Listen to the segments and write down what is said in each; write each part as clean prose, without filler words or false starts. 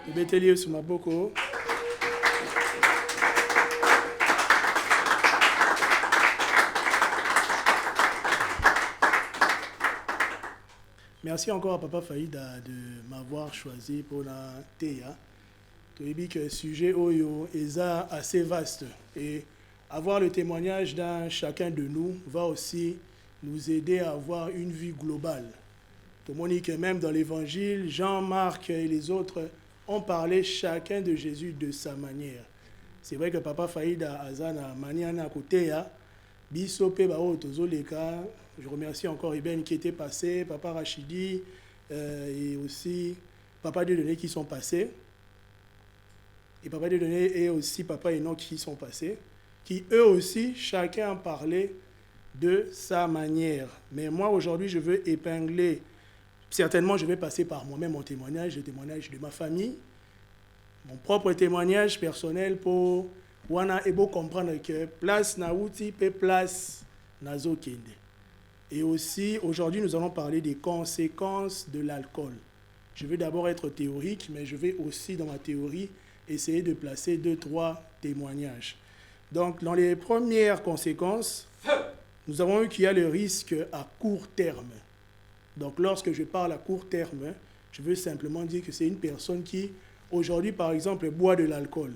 Betelier Sumaboko. Merci encore à Papa Faïda de m'avoir choisi pour la TEA. Tu as dit que le sujet Oyo est assez vaste et avoir le témoignage d'un chacun de nous va aussi nous aider à avoir une vue globale. Tout le monde dit que même dans l'évangile, Jean-Marc et les autres ont parlé chacun de Jésus de sa manière. C'est vrai que Papa Faïda Azana Maniana Kotea, Bisope Bao Tozoleka, je remercie encore Iben qui était passé, Papa Rachidi et aussi Papa Dieudonné qui sont passés. Et Papa Dieudonné et aussi Papa Enoch qui sont passés, qui eux aussi, chacun a parlé de sa manière. Mais moi aujourd'hui, je veux épingler, certainement je vais passer par moi-même mon témoignage, le témoignage de ma famille, mon propre témoignage personnel pour wana ebo comprendre que place na outi pe place nazo kende. Et aussi aujourd'hui nous allons parler des conséquences de l'alcool. Je vais d'abord être théorique, mais je vais aussi dans ma théorie essayer de placer 2-3 témoignages. Donc dans les premières conséquences, nous avons vu qu'il y a le risque à court terme. Donc lorsque je parle à court terme, je veux simplement dire que c'est une personne qui aujourd'hui, par exemple, boit de l'alcool.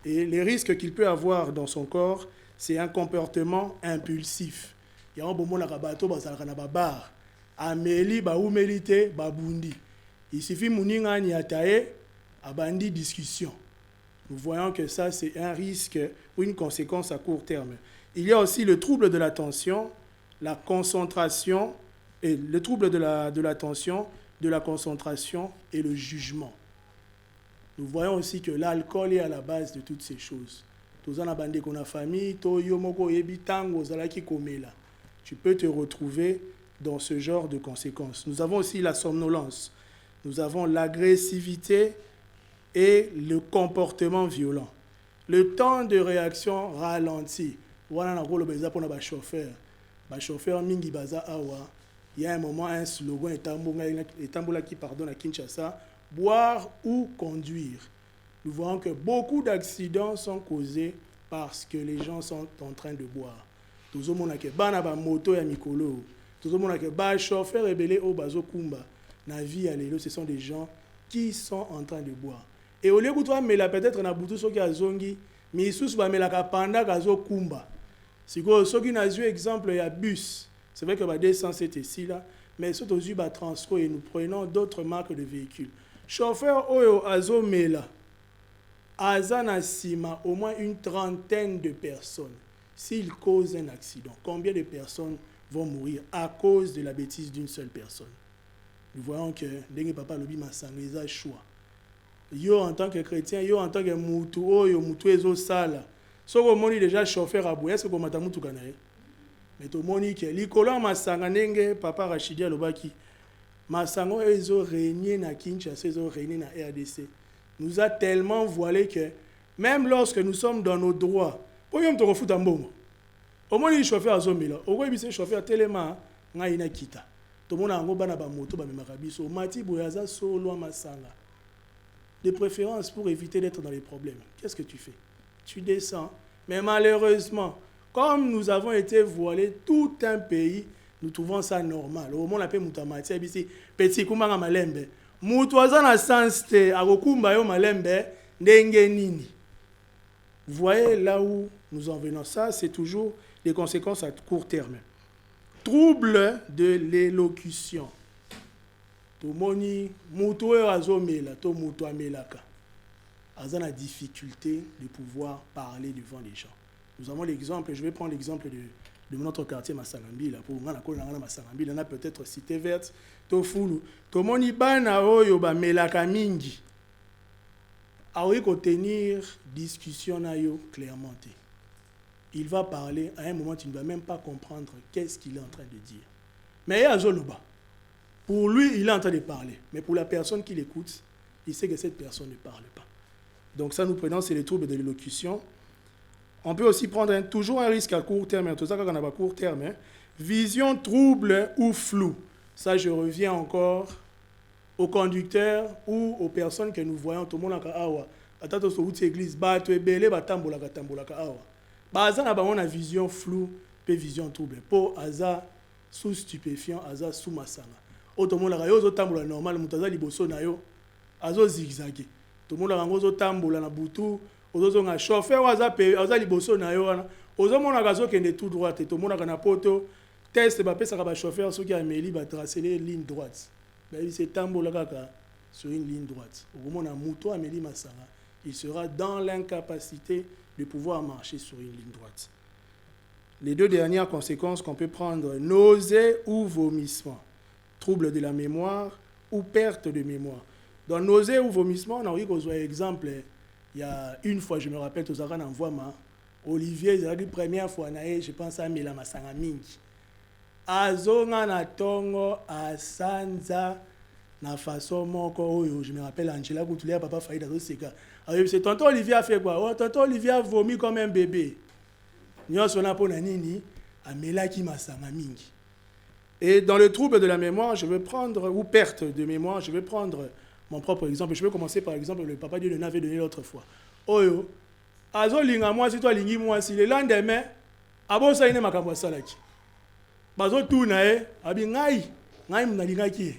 Et les risques qu'il peut avoir dans son corps, c'est un comportement impulsif. Il y a un bon moment à bar. Ameli ba umelite ba bundi. Il suffit muninga ni atae abandi discussion. Nous voyons que ça c'est un risque ou une conséquence à court terme. Il y a aussi le trouble de l'attention, la concentration et le trouble de l'attention, de la concentration et le jugement. Nous voyons aussi que l'alcool est à la base de toutes ces choses. Tu peux te retrouver dans ce genre de conséquences. Nous avons aussi la somnolence. Nous avons l'agressivité et le comportement violent. Le temps de réaction ralentit. Il y a un moment, un slogan qui pardonne à Kinshasa, boire ou conduire. Nous voyons que beaucoup d'accidents sont causés parce que les gens sont en train de boire. Tout le monde a ba moto ya mikolo. Tout le monde a ba chauffeur rebelle au bazo kumba. Na vie à l'élo, ce sont des gens qui sont en train de boire. Et au lieu où toi mais la peut-être na butu soki azongi, mais sous ba melaka panda kazo kumba. Siko soki na vu exemple il y a bus. C'est vrai que ba descend c'était ici là, mais surtout aux ba Transco et nous prenons d'autres marques de véhicules. Chauffeur Oyo Azomela, Azana Sima, au moins une trentaine de personnes. S'il cause un accident, combien de personnes vont mourir à cause de la bêtise d'une seule personne? Nous voyons que Dengue Papa Lobi Massangeza choix. Yo en tant que chrétien, yo en tant que Moutou, Oyo Moutou Ezo Sala. Si on est déjà chauffeur à bout, est-ce que vous m'avez Moutou Kanae? Mais tout le monde dit que l'Ikola Massanganenge, Papa Rachidi Alobaki. Massango ezo régné na Kinshasa, ezo régné na RDC. Nous a tellement voilé que même lorsque nous sommes dans nos droits, pour nous te refout en bon. Au moins il chauffeur azomila, au moins il chauffeur tellement nga ina kita. Tout le monde a ngo bana ba moto ba makabiso, mati boyaza solo masanga. De préférence pour éviter d'être dans les problèmes. Qu'est-ce que tu fais? Tu descends, mais malheureusement, comme nous avons été voilés tout un pays, nous trouvons ça normal. Au moins, on appelle Moutamati, petit kumanga malembe. Moutouaza na sens te, agokumba yo malembe, ndenge nini. Vous voyez là où nous en venons. Ça, c'est toujours des conséquences à court terme. Trouble de l'élocution. Tomoni, moutoué azomela, to moutouamelaka. Azana difficulté de pouvoir parler devant les gens. Nous avons l'exemple, je vais prendre l'exemple de notre quartier Massalambi, là, pour moi, Massalambi, on a peut-être Cité Verte, Tofulu, Tomoni Bana Oyo ba Melaka Mingi. Aoui ko tenir discussion na yo clairement. Il va parler, à un moment, tu ne vas même pas comprendre qu'est-ce qu'il est en train de dire. Mais il y a Zoluba. Pour lui, il est en train de parler. Mais pour la personne qui l'écoute, il sait que cette personne ne parle pas. Donc ça, nous prenons, c'est les troubles de l'élocution. On peut aussi prendre toujours un risque à court terme, tout ça quand on a à court terme. Vision trouble ou floue. Ça, je reviens encore aux conducteurs ou aux personnes que nous voyons, tout le monde a awa. Attends, sur l'église, bah tu es belé, bah tambolaka awa. Bah ça n'a pas une vision floue, peu vision trouble. Pour aza sous stupéfiant, aza sous masanga. Tout le monde a yo tambola normal, mutaza liboso na yo, azo zigzagé. Tout le monde a ngozo tambola na butu, ozo nga chauffeur aza liboso na yo wana. Ozo mona gazo kende tout droite, tout le monde a na poto. Test ba pesa ka chauffeur ceux qui a meli ba tracer les lignes droites. Ba c'est tambola kaka sur une ligne droite. Au moment où muto a meli masanga, il sera dans l'incapacité de pouvoir marcher sur une ligne droite. Les deux dernières conséquences qu'on peut prendre, nausée ou vomissement, trouble de la mémoire ou perte de mémoire. Dans nausée ou vomissement, on a eu un exemple. Il y a une fois, je me rappelle, tout ça, on envoie Olivier, c'est la première fois, je pense à Mela Masanga Mingi. Azonga na tongo asanza na façon moko je me rappelle Angela Goutulia papa Faïda Seka. C'est tonton Olivier a fait quoi? Oh, tonton Olivier a vomi comme un bébé. Nyonso na pona nini amela ki masanga mingi. Et dans le trouble de la mémoire, je vais prendre ou perte de mémoire, je vais prendre mon propre exemple. Je vais commencer par exemple le papa Dieu le avait donné l'autre fois. Oyo azo linga moi si toi lingi moi si le lendemain abo ça ine makambo salaki. Bazo tourna abi ngai mnalingaki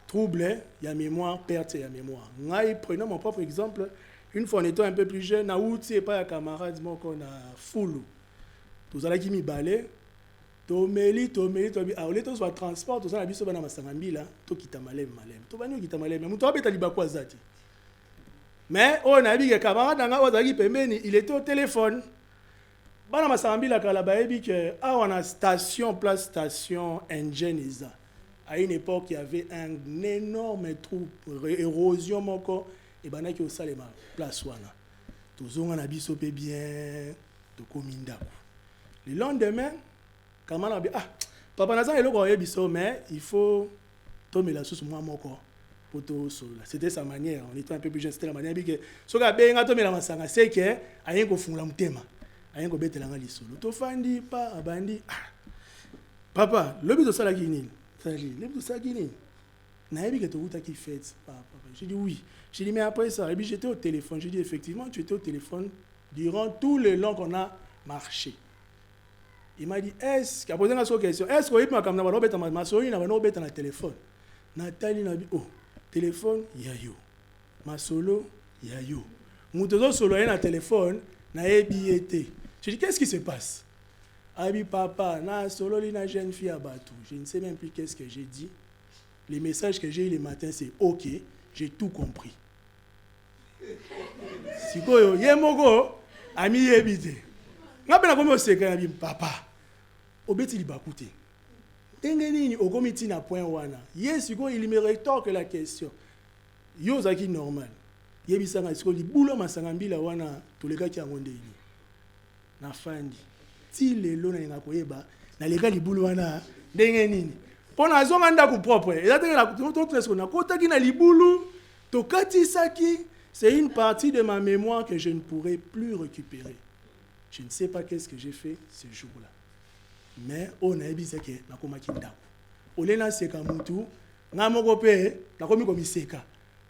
trouble ya mémoire, perte ya mémoire. Ngai prenons mon propre exemple, une fois en étant un peu plus jeune, na outi et pas un camarade moko na fulu. Tous ala ki mi balé, tomeli au leto soit transport, tous ala biso bana masanga mbila, to kita malem. To bani kita malem, muto abeta libakwa zati. Mais on a vu que camarade nga ozaki pembeni, il était au téléphone. Bana masambila kala baebi que on a station place station Engeniza. À une époque il y avait un énorme trou érosion moko et banaki au salema place wana. Tozonga na biso pe bien to kominda. Le lendemain kamana bi papa nazan eloko yebiso mais il faut tomber la sous moi moko poto sola. C'était sa manière, on était un peu plus jeune, c'était la manière que soka benga tomber la masanga c'est que ayen ko fungula mutema. Ayengo betelanga lisolo tofandi pa abandi papa lobi to sala kinini sali lobi to sala kinini na yebi que to uta ki fête papa j'ai dit oui, j'ai dit mais après ça j'étais au téléphone, j'ai dit effectivement tu étais au téléphone durant tout le long qu'on a marché. Il m'a dit est-ce qu'il a posé une question, est-ce que il m'a beta ma sori na bano beta na téléphone Nathalie na bi téléphone yayo ma solo yayo mutozo solo na téléphone na yebi été. Je dis, qu'est-ce qui se passe? Abi papa, na solo li na jeune fille à Batou. Je ne sais même plus qu'est-ce que j'ai dit. Les messages que j'ai eu le matin, c'est OK, j'ai tout compris. Sikoyo, yemoko, ami yebite. Nga pena komi oseka na papa. Obeti li bakute. Tenge nini okomiti na point wana. Ye sikoyo il me rétorque la question. Yo zaki normal. Yebisanga sikoyo li bulo masanga mbila wana toleka ki angonde ini. Na fandi ti lelo na nga koyeba na leka libulu wana ndenge nini pona azonga ndako propre ezatenge na tout na kotaki na libulu to katisaki. C'est une partie de ma mémoire que je ne pourrai plus récupérer. Je ne sais pas qu'est-ce que j'ai fait ce jour-là, mais on a dit que na komaki ndako olena seka mutu nga moko pe na komi komiseka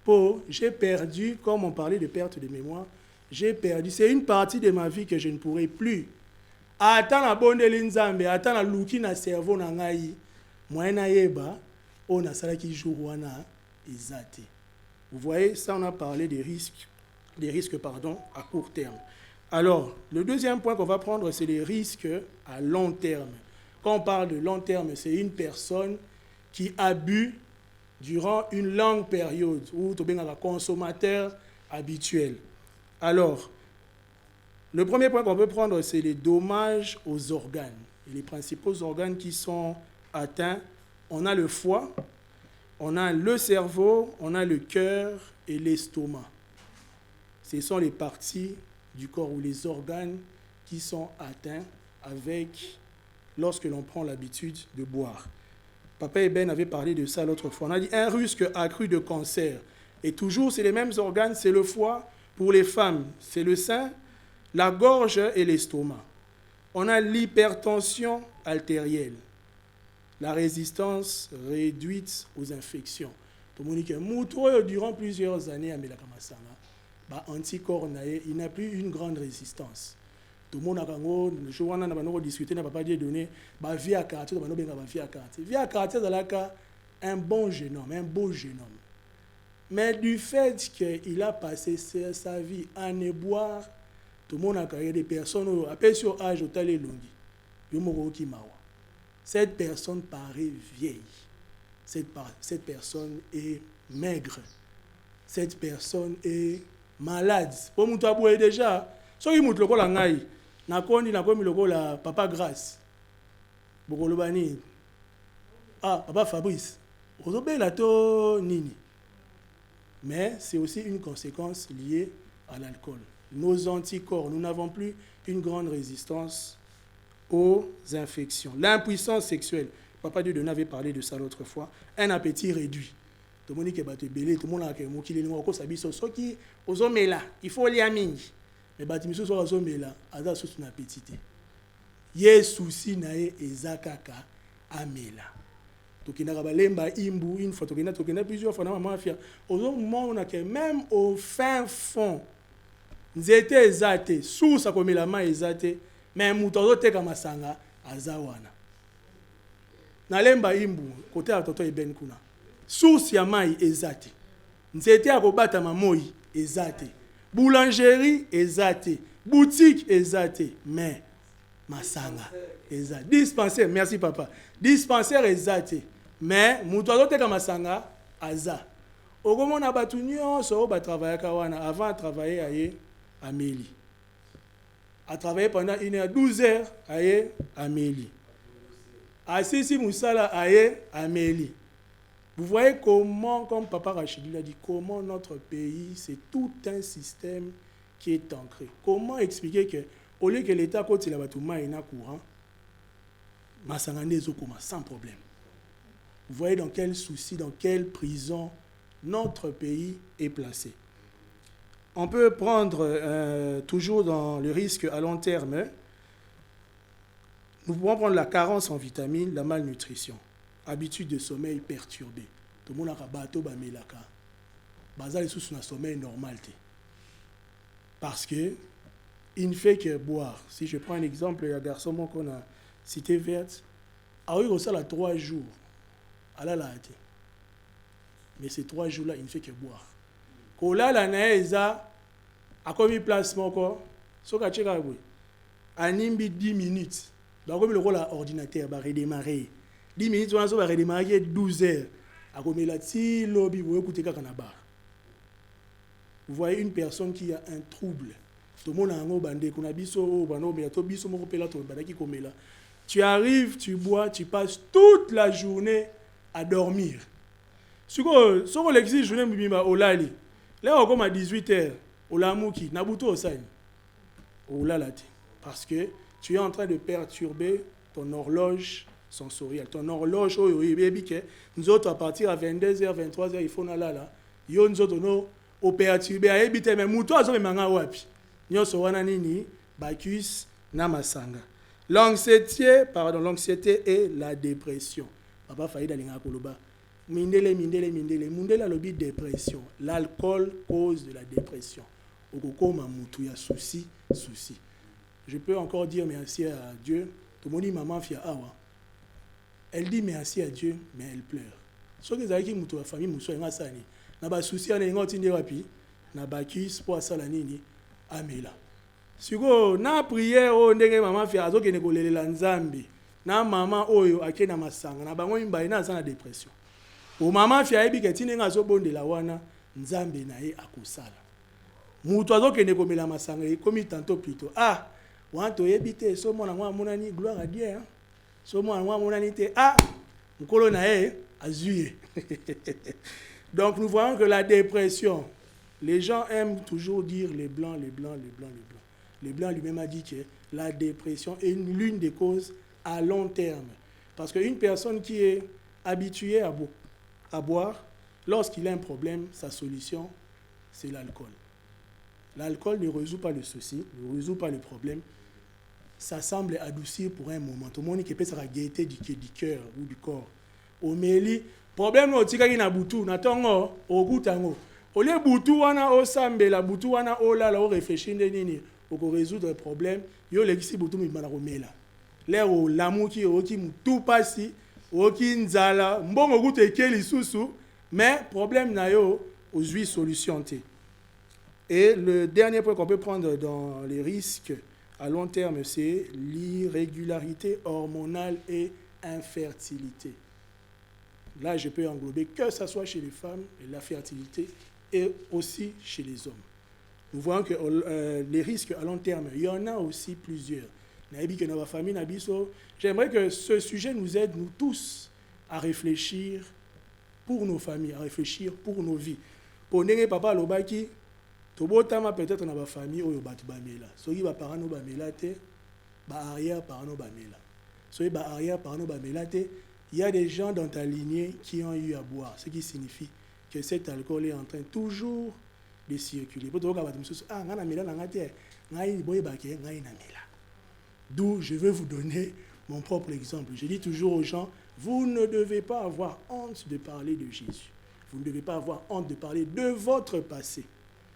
po j'ai perdu, comme on parlait de perte de mémoire. J'ai perdu. C'est une partie de ma vie que je ne pourrai plus. Attends la bonne linzambe, attends la luki na cerveau na ngai. Moi na yeba, on a sala ki jour wana ezate. Vous voyez, ça on a parlé des risques à court terme. Alors, le deuxième point qu'on va prendre, c'est les risques à long terme. Quand on parle de long terme, c'est une personne qui a bu durant une longue période ou tu es un consommateur habituel. Alors, le premier point qu'on peut prendre, c'est les dommages aux organes. Et les principaux organes qui sont atteints, on a le foie, on a le cerveau, on a le cœur et l'estomac. Ce sont les parties du corps ou les organes qui sont atteints lorsque l'on prend l'habitude de boire. Papa Eben avait parlé de ça l'autre fois. On a dit un risque accru de cancer. Et toujours, c'est les mêmes organes, c'est le foie. Pour les femmes, c'est le sein, la gorge et l'estomac. On a l'hypertension artérielle, la résistance réduite aux infections. Tout le monde dit durant plusieurs années, anticorps, il n'a plus une grande résistance. Tout le monde a discuté, n'a pas donné, vie à quartier, vie à quartier, un bon jeune homme, un beau jeune homme. Mais du fait qu'il a passé sa vie à ne boire, tout le monde a des personnes, après sur âge, au talé longi. Cette personne paraît vieille. Cette personne est maigre. Cette personne est malade. Pour nous tabouer déjà, so il montre le col en aïe. Na kondi na komi le col la papa Grâce. Bokolobani. Ah, papa Fabrice. Ozobe la to nini. Mais c'est aussi une conséquence liée à l'alcool. Nos anticorps, nous n'avons plus une grande résistance aux infections. L'impuissance sexuelle. Papa Dieu avait parlé de ça l'autre fois. Un appétit réduit. Tout le monde dit que tu es belé, tout le monde a dit que tu es belé. Il faut aller à mingi. Mais tu es belé, tu as un appétit. Il y a un souci ezakaka amela. Tu une fois, tu as plusieurs fois, même au fin fond, nzete ezate, sous sa comme la main ezate, mais mutozo te kamasanga azawana. Nalemba imbu côté ya toto eben kuna. Source ya mai ezate. Nzete akobata mamoi ezate. Boulangerie ezate. Boutique ezate, mais masanga ezate. Dispensaire, merci papa. Dispensaire ezate, mais mutozo te kamasanga aza. Okomona batu nyonso ba travailler kawana avant de travailler à Amélie. A travaillé pendant 12 heures à Amélie. À Sissi Moussala à Amélie. Vous voyez comment, comme Papa Rachid l'a dit, comment notre pays, c'est tout un système qui est ancré. Comment expliquer que, au lieu que l'État, quand il a battu maïna courant, Massangane Zokoma, sans problème. Vous voyez dans quel souci, dans quelle prison notre pays est placé. On peut prendre, toujours dans le risque à long terme, nous pouvons prendre la carence en vitamines, la malnutrition, habitude de sommeil perturbée. Tout le monde a bateau bamelaka. Bazal est sous un sommeil normal. Parce que il ne fait que boire. Si je prends un exemple, il y a un garçon qu'on a cité verte, a eu ça là 3 jours. À la latte. Mais ces 3 jours-là, il ne fait que boire. Quand là, la naïza a commis placement quoi? So ka cheka boy. Animbi 10 minutes. Donc comme le rôle à ordinateur va redémarrer. 10 minutes on va redémarrer 12 heures. A commis la ti lobby vous écoutez ka kana bar. Vous voyez une personne qui a un trouble. Tout le monde a un bandé qu'on a biso bano mais to biso moko pela to bandaki comme là. Tu arrives, tu bois, tu passes toute la journée à dormir. Si on l'exige journée mbimba olali. Là on comme à 18h. Olamuki, Nabuto Osani. Parce que tu es en train de perturber ton horloge sensorielle. Ton horloge, nous autres, à partir à 22h, 23h, il faut là. Nous autres, nous perturber. Mais Mouto, nous sommes en wapi. Nous sommes en Bacchus, Namasanga. L'anxiété et la dépression. Papa Faïda Linga Koloba. Mindele, Mundela lobby dépression. L'alcool cause de la dépression. Souci. Je peux encore dire merci à Dieu. Tout le monde dit maman fia awa. Elle dit merci à Dieu, mais elle pleure. Ce que vous qui mutu la famille muso nga sani. Na ba souci ana ngoti ndi wapi. Na ba kis pour sala nini amela. Siko na prière o ndenge maman fia azokene kolelela nzambe. Na maman oyo akena masanga na bango mimba ina sana dépression. O maman fia ebi ke tinenga azobondela wana nzambe na ye akosala. Mutu azokende komela masanga ekomi tantôt plutôt. Ah, wanto yebite so mona mwa monani gloire à Dieu. Hein? So mona mwa monani te ah, mkolo na ye azuye. Donc nous voyons que la dépression, les gens aiment toujours dire les blancs. Les blancs lui-même a dit que la dépression est l'une des causes à long terme. Parce qu'une personne qui est habituée à boire, lorsqu'il a un problème, sa solution, c'est l'alcool. L'alcool ne résout pas le souci, ne résout pas le problème. Ça semble adoucir pour un moment. Tout le monde qui peut se gaieté du cœur ou du corps. Au Méli, problème no tika ki na butu na tongo okutango ole butu wana osambela butu wana olala o réfléchir nini oko résoudre problème yo lekisi butu mibana komela lero lamuki oki mutu pasi oki nzala mbongo kutu ekeli susu mais problème na yo ozui solution te. Et le dernier point qu'on peut prendre dans les risques à long terme, c'est l'irrégularité hormonale et infertilité. Là, je peux englober que ce soit chez les femmes, la fertilité, et aussi chez les hommes. Nous voyons que les risques à long terme, il y en a aussi plusieurs. J'aimerais que ce sujet nous aide, nous tous, à réfléchir pour nos familles, à réfléchir pour nos vies. Pour nous, papa, l'obaki, tobotama peut-être na ba famille oyo batu bamela soki ba parents no bamela te ba arrière parents no bamela soki ba arrière parents no bamela te il y a des gens dans ta lignée qui ont eu à boire, ce qui signifie que cet alcool est en train toujours de circuler. Pour toi ba mususu ah ngana mela na ngate ngai boye ba ke ngai na mela. D'où je veux vous donner mon propre exemple. Je dis toujours aux gens, vous ne devez pas avoir honte de parler de Jésus. Vous ne devez pas avoir honte de parler de votre passé.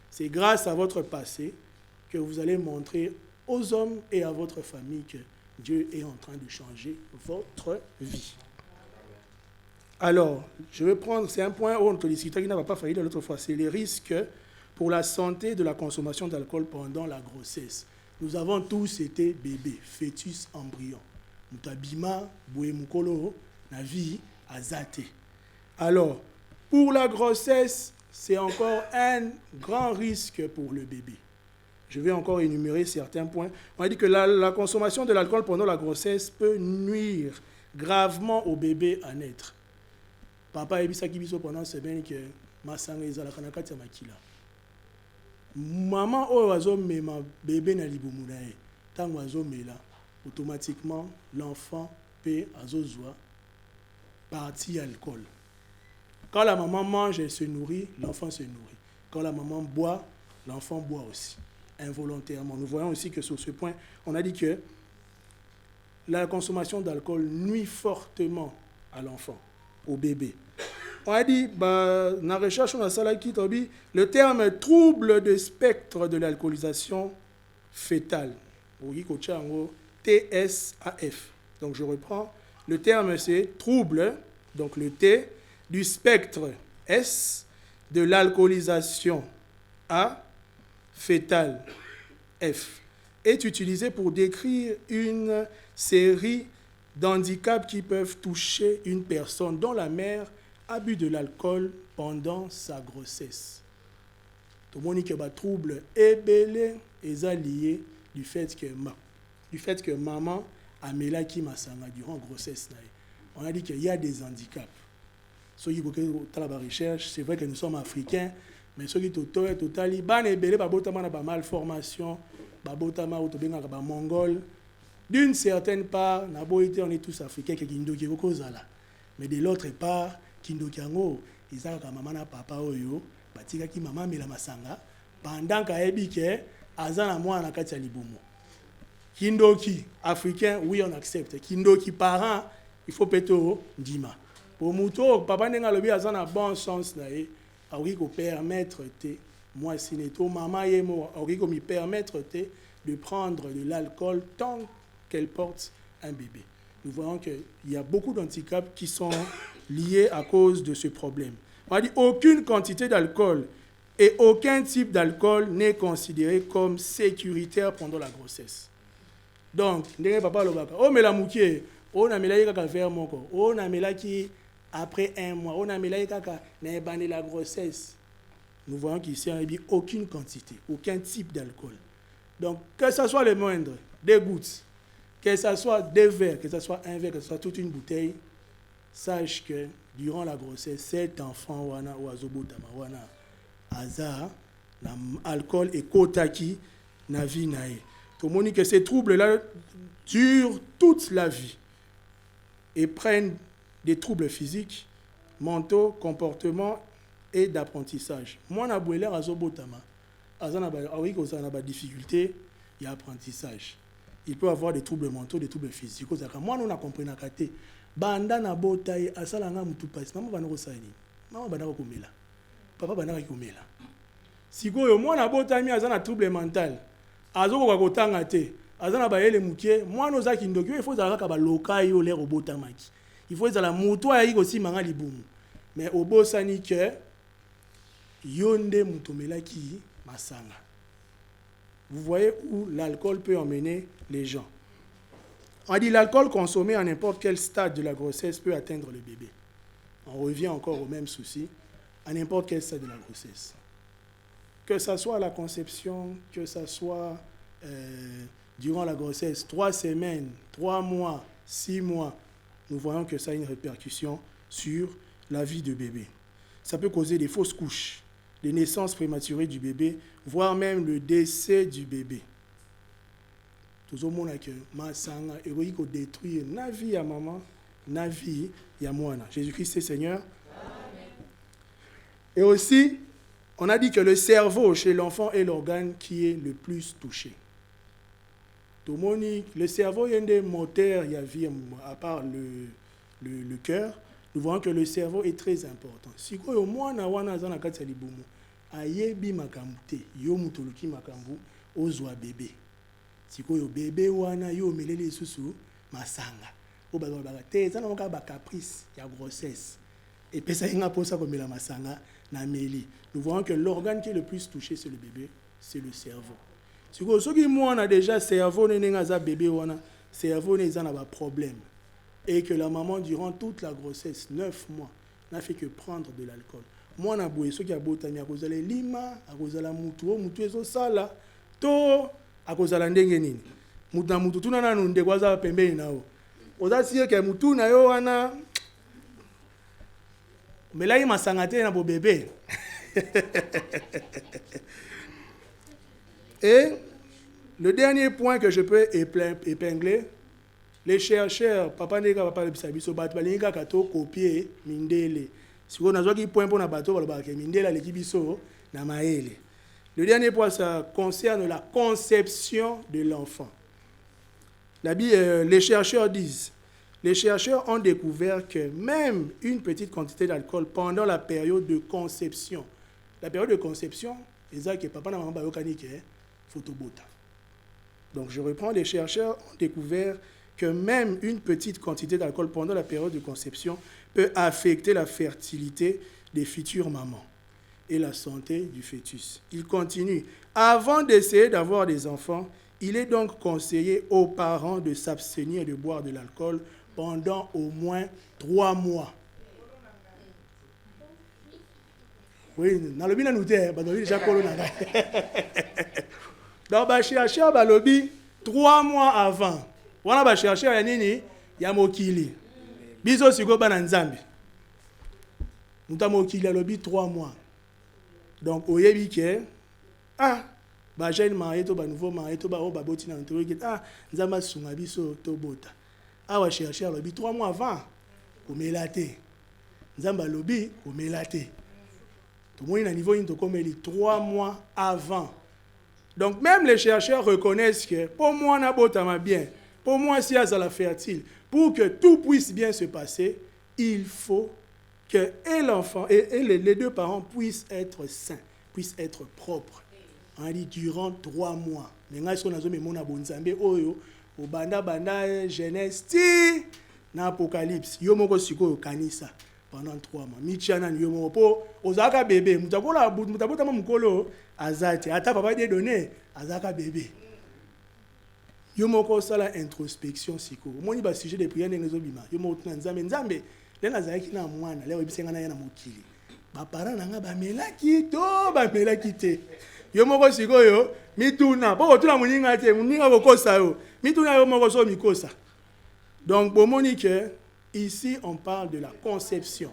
C'est grâce à votre passé que vous allez montrer aux hommes et à votre famille que Dieu est en train de changer votre vie. Alors, je vais prendre, c'est un point où on te discutait qui n'a pas failli de l'autre fois, c'est les risques pour la santé de la consommation d'alcool pendant la grossesse. Nous avons tous été bébés, fœtus, embryons. Mutabima, Bouemukolo, Navi, Azate. Alors, pour la grossesse, c'est encore un grand risque pour le bébé. Je vais encore énumérer certains points. On a dit que la consommation de l'alcool pendant la grossesse peut nuire gravement au bébé à naître. Papa ebisaki biso pendant semaine que masanga ezalaka na kati ya makila. Maman oyo azomema bébé na libumu na ye ntango azomela automatiquement l'enfant peut azozwa partie alcool. Quand la maman mange et se nourrit, l'enfant se nourrit. Quand la maman boit, l'enfant boit aussi, involontairement. Nous voyons aussi que sur ce point, on a dit que la consommation d'alcool nuit fortement à l'enfant, au bébé. On a dit, dans la recherche, on a ça là qui dit, le terme trouble de spectre de l'alcoolisation fétale, TSAF. Donc je reprends, le terme c'est trouble, donc le T, du spectre S, de l'alcoolisation A, fétale F, est utilisé pour décrire une série d'handicaps qui peuvent toucher une personne dont la mère a bu de l'alcool pendant sa grossesse. Tout le monde dit que le trouble est lié du fait que maman a mélaki masanga durant la grossesse. On a dit qu'il y a des handicaps. Ceux qui ont la recherche, c'est vrai que nous sommes africains, mais ceux qui ont totali, malformation, mongol. D'une certaine part, on est tous africains, mais de l'autre part, Kindokiango, ils ont maman papa oyo, batika ki maman mela masanga, pendant qu'aebi ke azana moi na kati ya libumu. Kindoki africain, oui on accepte. Kindoki parent, il faut peto ndima. Pour muto papa nenga lobi azana bon sens na e, awi ko permettre te moi sineto maman yemo, awi ko mi permettre te de prendre de l'alcool tant qu'elle porte un bébé. Nous voyons qu'il y a beaucoup d'handicaps qui sont liés à cause de ce problème. On a dit aucune quantité d'alcool et aucun type d'alcool n'est considéré comme sécuritaire pendant la grossesse. Donc, papa lobaka, oh mais la mouké, on a mélangé kaka verre moko, on a mélangé après un mois, on a mélangé kaka n'ébandé la grossesse. Nous voyons qu'ici on a dit aucune quantité, aucun type d'alcool. Donc, que ce soit le moindre, des gouttes, que ce soit des verres, que ce soit un verre, que ce soit toute une bouteille, sache que durant la grossesse, cet enfant wana ou azobotama wana aza l'alcool et kotaki na vie nae. Tout le monde dit que ces troubles-là durent toute la vie et prennent des troubles physiques, mentaux, comportements et d'apprentissage. Moi na bouler azobotama azana ba oui ko na ba difficulté et apprentissage. Il peut avoir des troubles mentaux, des troubles physiques. Moi, nous avons compris na kate. banda na botaye asala nga mutu pasi mama bana ko sali mama bana ko komela papa bana ko komela sikoyo mwana botami azana trouble mental azokoka kotanga te azana bayele mukie mwana ozaki ndoki il faut zalaka ba lokai yo lero botamaki il faut zala mutu ayi ko simanga libumu mais obosani que yonde mutomelaki masanga. Vous voyez où l'alcool peut emmener les gens. On dit l'alcool consommé à n'importe quel stade de la grossesse peut atteindre le bébé. On revient encore au même souci, à n'importe quel stade de la grossesse. Que ce soit à la conception, que ce soit durant la grossesse, 3 semaines, 3 mois, 6 mois, nous voyons que ça a une répercussion sur la vie du bébé. Ça peut causer des fausses couches, des naissances prématurées du bébé, voire même le décès du bébé. Tout le monde a que masanga héroïque au détruire na vie à maman, na vie à moi. Jésus-Christ est Seigneur. Amen. Et aussi, on a dit que le cerveau chez l'enfant est l'organe qui est le plus touché. Tout le monde dit, le cerveau est un des moteurs, il y a vie à part le cœur. Nous voyons que le cerveau est très important. Si au moins na wana zana kati libumu, ayebi makambu te, yo mutuluki makambu ozwa bébé. Si yo bébé wana yo melele susu masanga. O ba te zana moka ba caprice ya grossesse. Et puis ça inga posa comme la masanga na meli. Nous voyons que l'organe qui est le plus touché c'est le bébé, c'est le cerveau. Si yo soki mwana déjà cerveau nenga za bébé wana, cerveau ne zana ba problème. Et que la maman, durant toute la grossesse, 9 mois, n'a fait que prendre de l'alcool. Moi, je suis ceux qui ont botami à cause de lima, à cause de la moutou, moutou est sala, to, à cause de la ndengeni. Moutou na moutou, tout na nous ndekwaza pembe na o. Oza siye ke moutou na yo wana. Mais là il m'a sangaté na bo bébé. Et le dernier point que je peux épingler, les chercheurs, papa nega papa bisabiso bato balinga kato copier mindele. Si on a qui point pour na bato balobaka mindela lekibiso na maele. Le dernier point ça concerne la conception de l'enfant. Les chercheurs disent, les chercheurs ont découvert que même une petite quantité d'alcool pendant la période de conception. La période de conception, c'est que papa na maman bayokani ke photobota. Donc je reprends, les chercheurs ont découvert que même une petite quantité d'alcool pendant la période de conception peut affecter la fertilité des futures mamans et la santé du fœtus. Il continue. Avant d'essayer d'avoir des enfants, il est donc conseillé aux parents de s'abstenir de boire de l'alcool pendant au moins 3 mois. Oui, dans le bien nous déjà donc, chercher balobi 3 mois avant. On va chercher à nini ya mokili. Biso siko bana nzambe. Muta mokili alobi 3 mois. Donc oyebi ke ba jeune marié to ba nouveau marié to ba o ba boti na ntori ke nzamba sunga biso to bota. Awa chercher alobi 3 mois avant. Omelate. Nzamba alobi omelate. Tout le monde na niveau into comme 3 mois avant. Donc même les chercheurs reconnaissent que pour moi na botama bien. Pour moi, si à la fertile, pour que tout puisse bien se passer, il faut que et l'enfant et les 2 parents puissent être sains, puissent être propres. On dit durant 3 mois. Maintenant, ce qu'on a dit, mon abonzambe, oyo, au banda Genèse, ti, na Apocalypse, yomoko siko kanisa pendant 3 mois. Michana yomoko po, ozaka bébé, mutakola mutabota mukolo azati, ata papa de donné, azaka bébé. Yo moko sala introspection siko. Moni ba sujet de prière ngezo bima. Yo moko tuna nzambe. Lena zaki na mwana, leo bisenga na yana mokili. Ba parents nanga ba melaki to, ba melaki te. Yo moko siko yo, mituna. Poko tuna muninga te, muninga bokosa yo. Mituna yo moko so mikosa. Donc bon moni que ici on parle de la conception.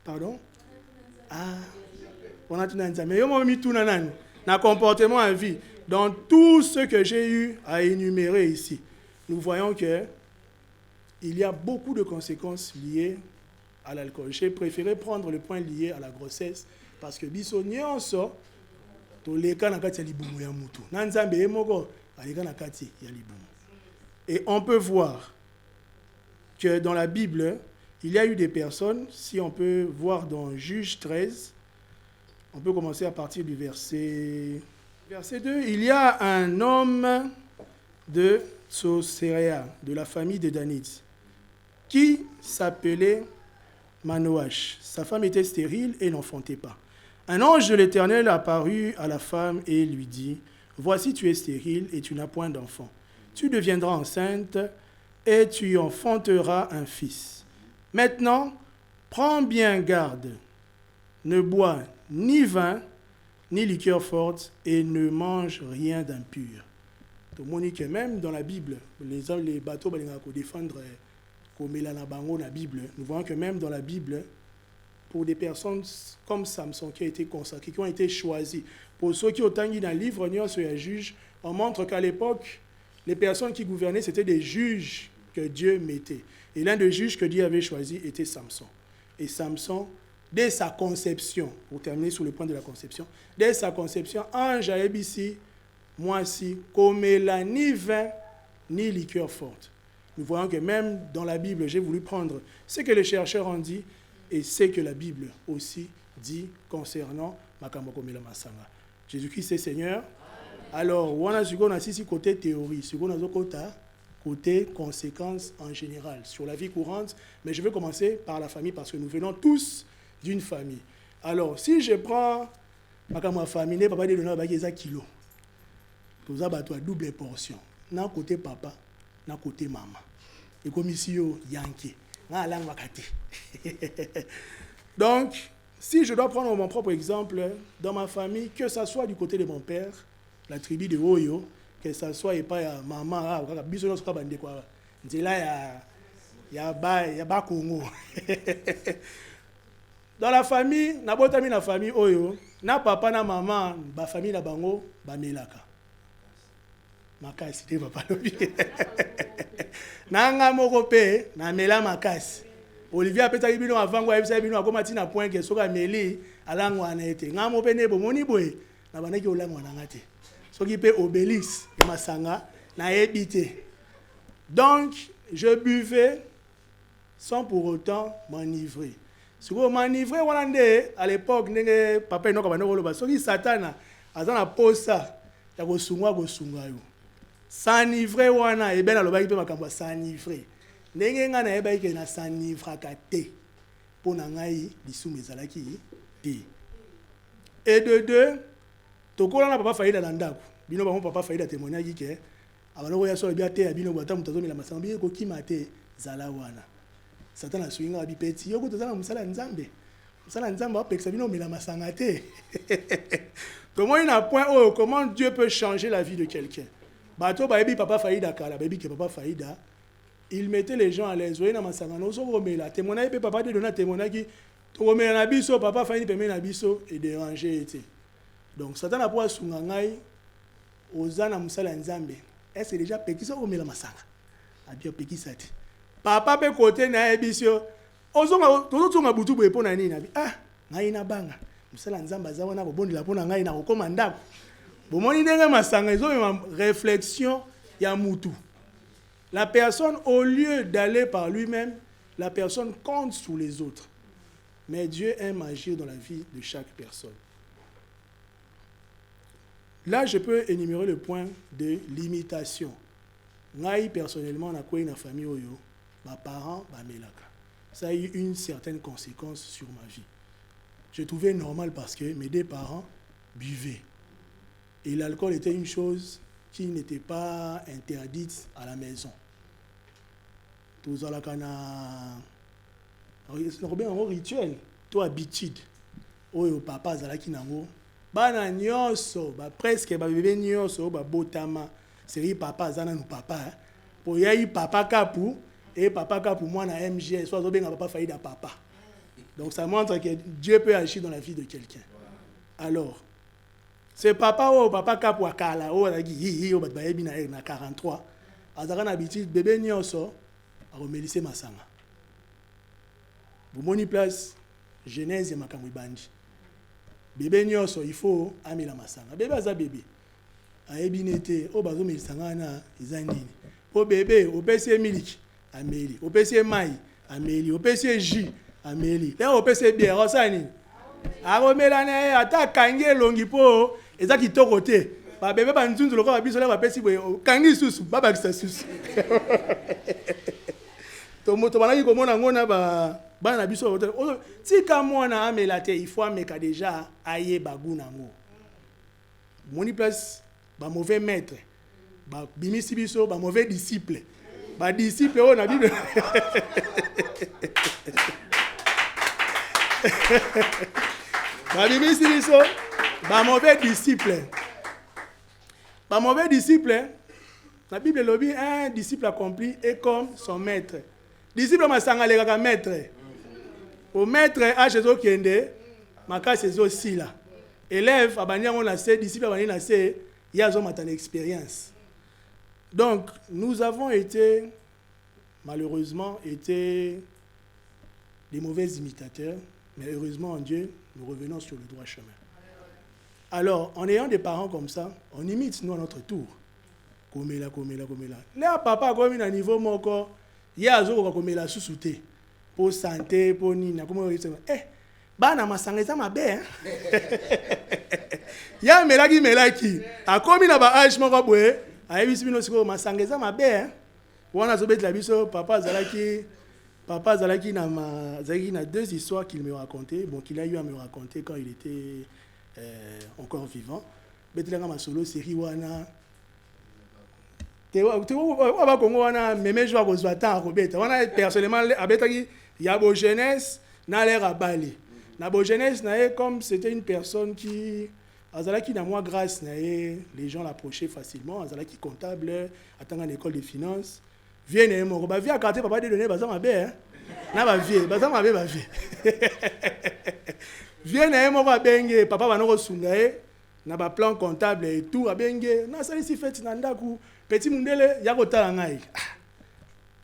Pardon? On a tuna nzambe. Yo moko mituna nani? Na comportement en vie. Dans tout ce que j'ai eu à énumérer ici, nous voyons qu'il y a beaucoup de conséquences liées à l'alcool. J'ai préféré prendre le point lié à la grossesse parce que biso nyonso toleka na kati ya libumu ya mutu. Na nzambe moko aleka na kati ya libumu. Et on peut voir que dans la Bible, il y a eu des personnes, si on peut voir dans Juge 13, on peut commencer à partir du verset 2. Il y a un homme de Tsoséréa, de la famille des Danites, qui s'appelait Manoach. Sa femme était stérile et n'enfantait pas. Un ange de l'Éternel apparut à la femme et lui dit, « Voici, tu es stérile et tu n'as point d'enfant. Tu deviendras enceinte et tu enfanteras un fils. Maintenant, prends bien garde, ne bois ni vin, ni liqueur forte, et ne mange rien d'impur. » Donc, même dans la Bible, les bateaux pour défendre la Bible, nous voyons que même dans la Bible, pour des personnes comme Samson qui a été consacré, qui ont été choisis, pour ceux qui ont tangué dans le livre, juge, on montre qu'à l'époque, les personnes qui gouvernaient, c'était des juges que Dieu mettait. Et l'un des juges que Dieu avait choisi était Samson. Et Samson, dès sa conception, pour terminer sur le point de la conception, dès sa conception, ange a ici, moi aussi, comme la ni vin, ni liqueur forte. Nous voyons que même dans la Bible, j'ai voulu prendre ce que les chercheurs ont dit et ce que la Bible aussi dit concernant Makambo Komela Masanga. Jésus-Christ est Seigneur. Alors, on a ici côté théorie, côté conséquences en général sur la vie courante, mais je vais commencer par la famille parce que nous venons tous d'une famille. Alors, si je prends ma famille, papa dit que kilo. Tout ça, double portion. D'un côté papa, d'un côté maman. Et comme ici, Yankee. Donc, si je dois prendre mon propre exemple, dans ma famille, que ce soit du côté de mon père, la tribu de Oyo, que ce soit et pas ya maman, il y a Congo. Dans la famille, na famille Oyo, na papa na maman, ba famille na bango, ba melaka. Makasi te papa lobi. Nanga moko pe na mela makasi. Olivier apeta bino avango ayebisa bino akoma tina point ke soka meli alangwa na ete. Ngamo pe ne bomoni boye na banaki olangwa na ngate. Soki pe Obélix et masanga na ebité. Donc je buvais sans pour autant m'enivrer. Si vous m'enivrez à l'époque ndenge papa inoka banoko loba soki satana azana posa ya kosungwa yo. S'enivrer wana et ben alobaki pe makambo s'enivrer. Ndenge nga na yeba ke na s'enivraka te. Pona ngai lisumu ezalaki te. Et de deux, tokola na papa faida na ndako. Bino ba papa faida témoignage ke abanoko ya so bia te abino bata mutazomela masamba bi ko kimate zala wana. Satana swinga bipeti yoko tozana musala nzambe. Musala nzambe apekisa bino mela masanga te. Comment il a point comment Dieu peut changer la vie de quelqu'un. Bato ba ebi papa faida kala, baby ke papa faida, il mettait les gens à l'aise. Voyez na masanga no so romela. Témoignage pe papa de donner témoignage qui to romela na biso papa faida pe na biso et déranger été. Donc Satan a pas sunga ngai ozana musala nzambe. Est-ce déjà pekisa romela masanga. Abia pekisa te. Papa pe côté na ebisio ozonga tozonga butu bo epona nini na bi ngai na banga musala nzamba za wana bobondela pona ngai na kokoma ndako bomoni ndenge masanga ezo ma réflexion ya mutu. La personne au lieu d'aller par lui-même, la personne compte sur les autres. Mais Dieu aime agir dans la vie de chaque personne. Là, je peux énumérer le point de l'imitation. Ngai personnellement na quoi na famille oyo mes parents, ça a eu une certaine conséquence sur ma vie. Je trouvais normal parce que mes deux parents buvaient. Et l'alcool était une chose qui n'était pas interdite à la maison. Tout ça, c'est un rituel, tout habitude. Oh, papa, zalaki nango. Bana nyonso, presque bébé nyonso, botama. C'est papa, zana nous papa. Pour y aller papa kapu. Et papa, pour moi, na MG, soit bien papa failli à papa. Donc ça montre que Dieu peut agir dans la vie de quelqu'un. Alors, c'est papa ou papa cap ou akala ou la gi ou batbayebi na 43. Azaka na habitude bébé nyonso a remelissé masanga. Bomoni place Genèse makambo bandi. Bébé nyonso il faut amela masanga. Bébé aza bébé. Ayebi nete o bazo melisanga na ezanini. Po bébé o pese miliki. ameli. Opesi mai, ameli. Opesi jus, ameli. Là opesi bière, osani. Aromela ne ata kange longi po eza kitoko te. Ba bébé ba nzunzu loko ba biso la ba pesi boye kangi susu baba kisa susu. To moto banaki komona ngona ba bana biso tika mwana amela te il faut ameka déjà aye baguna ngo. Moni place ba mauvais maître. Ba bimisi biso ba mauvais disciple. Ba disciple on a Bible. Ba bimisi biso ba mauvais disciple. Ba mauvais disciple. La Bible lobi un disciple accompli est comme son maître. Disciple masanga le kaka maître. Au maître a chez okende makase zo sila. Élève abani on a ses disciple abani na ses il y a une expérience. Donc nous avons été malheureusement été des mauvais imitateurs, mais heureusement en Dieu nous revenons sur le droit chemin. Alors en ayant des parents comme ça, on imite nous à notre tour. Komela. Là papa comme un niveau moko ya azoko komela susute pour santé pour nina comment bana masanga eza mabe ya melaki akomi na ba age moko boye ayebisi bino siko masanga eza mabe wana zobetela biso papa zalaki na deux histoires qu'il me racontait, bon qu'il a eu à me raconter quand il était encore vivant. Betelanga masolo série wana Aba Congo wana meme joa kozwa temps akobeta wana personnellement abetaki ya bo jeunesse na l'air à Bali na bo jeunesse na comme c'était une personne qui azalaki na moi grâce na les gens l'approchaient facilement azalaki comptable atanga une école de finance vienne mo ba via quartier papa de donner bazama be na ba vie bazama be ba vie vienne mo ba benge papa banoko sunga na ba plan comptable et tout abenge na sali si fête na ndaku petit mundele ya kotala ngai.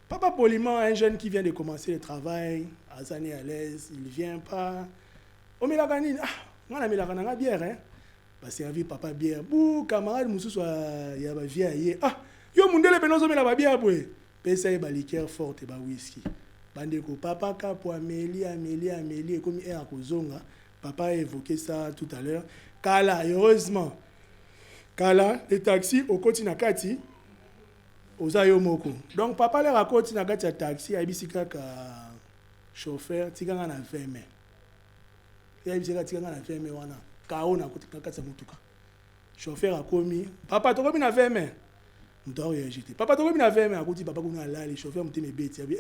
Papa poliment un jeune qui vient de commencer le travail, azani à l'aise, il vient pas. O milaka nini? Ngana milaka na bière hein. Ba servi papa bière. Bou camarade mususu ya ba vie yo mundele benozo mela ba bière boy. Pesa ba liqueur forte ba whisky. Bandeko papa kapo Amélie comme er akozonga. Papa a évoqué ça tout à l'heure. Kala heureusement. Kala les taxis au koti na kati ozayo moko. Donc papa leur raconte na kati ya taxi ayebisika ka chauffeur tikanga na 20 mai. Ayebisika tikanga na 20 mai wana. Kao na koti kati ya mutuka. Chauffeur akomi, papa tokomi na 20 mai. Muta o yejite. Papa tokomi na 20 mai akoti papa kuna lali chauffeur muteme beti abi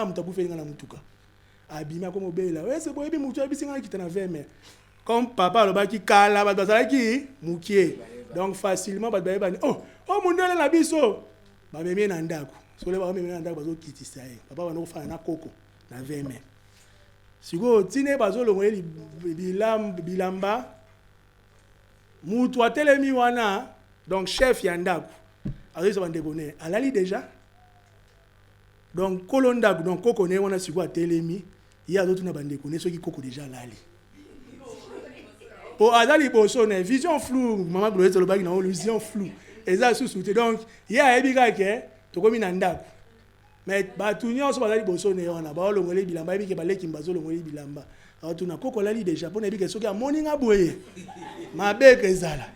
mutakufe nga na mutuka. Abima komo bela. C'est boyebi mutu ayebisika kita na 20 mai. Comme papa alobaki kala bazalaki mukie. Donc facilement mundele na biso ba meme na ndako so le ba meme na ndako bazo kitisa papa bana kofana na koko na 20 mai siko tine bazo longoli bilamba mutu atelemi wana donc chef ya ndako azo ba ndebone alali déjà donc kolondako donc koko ne wana siko atelemi ya zo tuna bandeko ne soki koko déjà alali. Pour Adali Bosone, vision floue, maman Gloire le bague, vision floue. Et ça sous-souté. Donc, il y a un bigake, tu comme une andako. Mais, Batunion, sur Adali Bosone, on a pas le bilamba, et qui balait qui m'a le bilamba. Alors, tu n'as qu'au colali des Japonais, et qui a morning à bouer. Ma bec est là.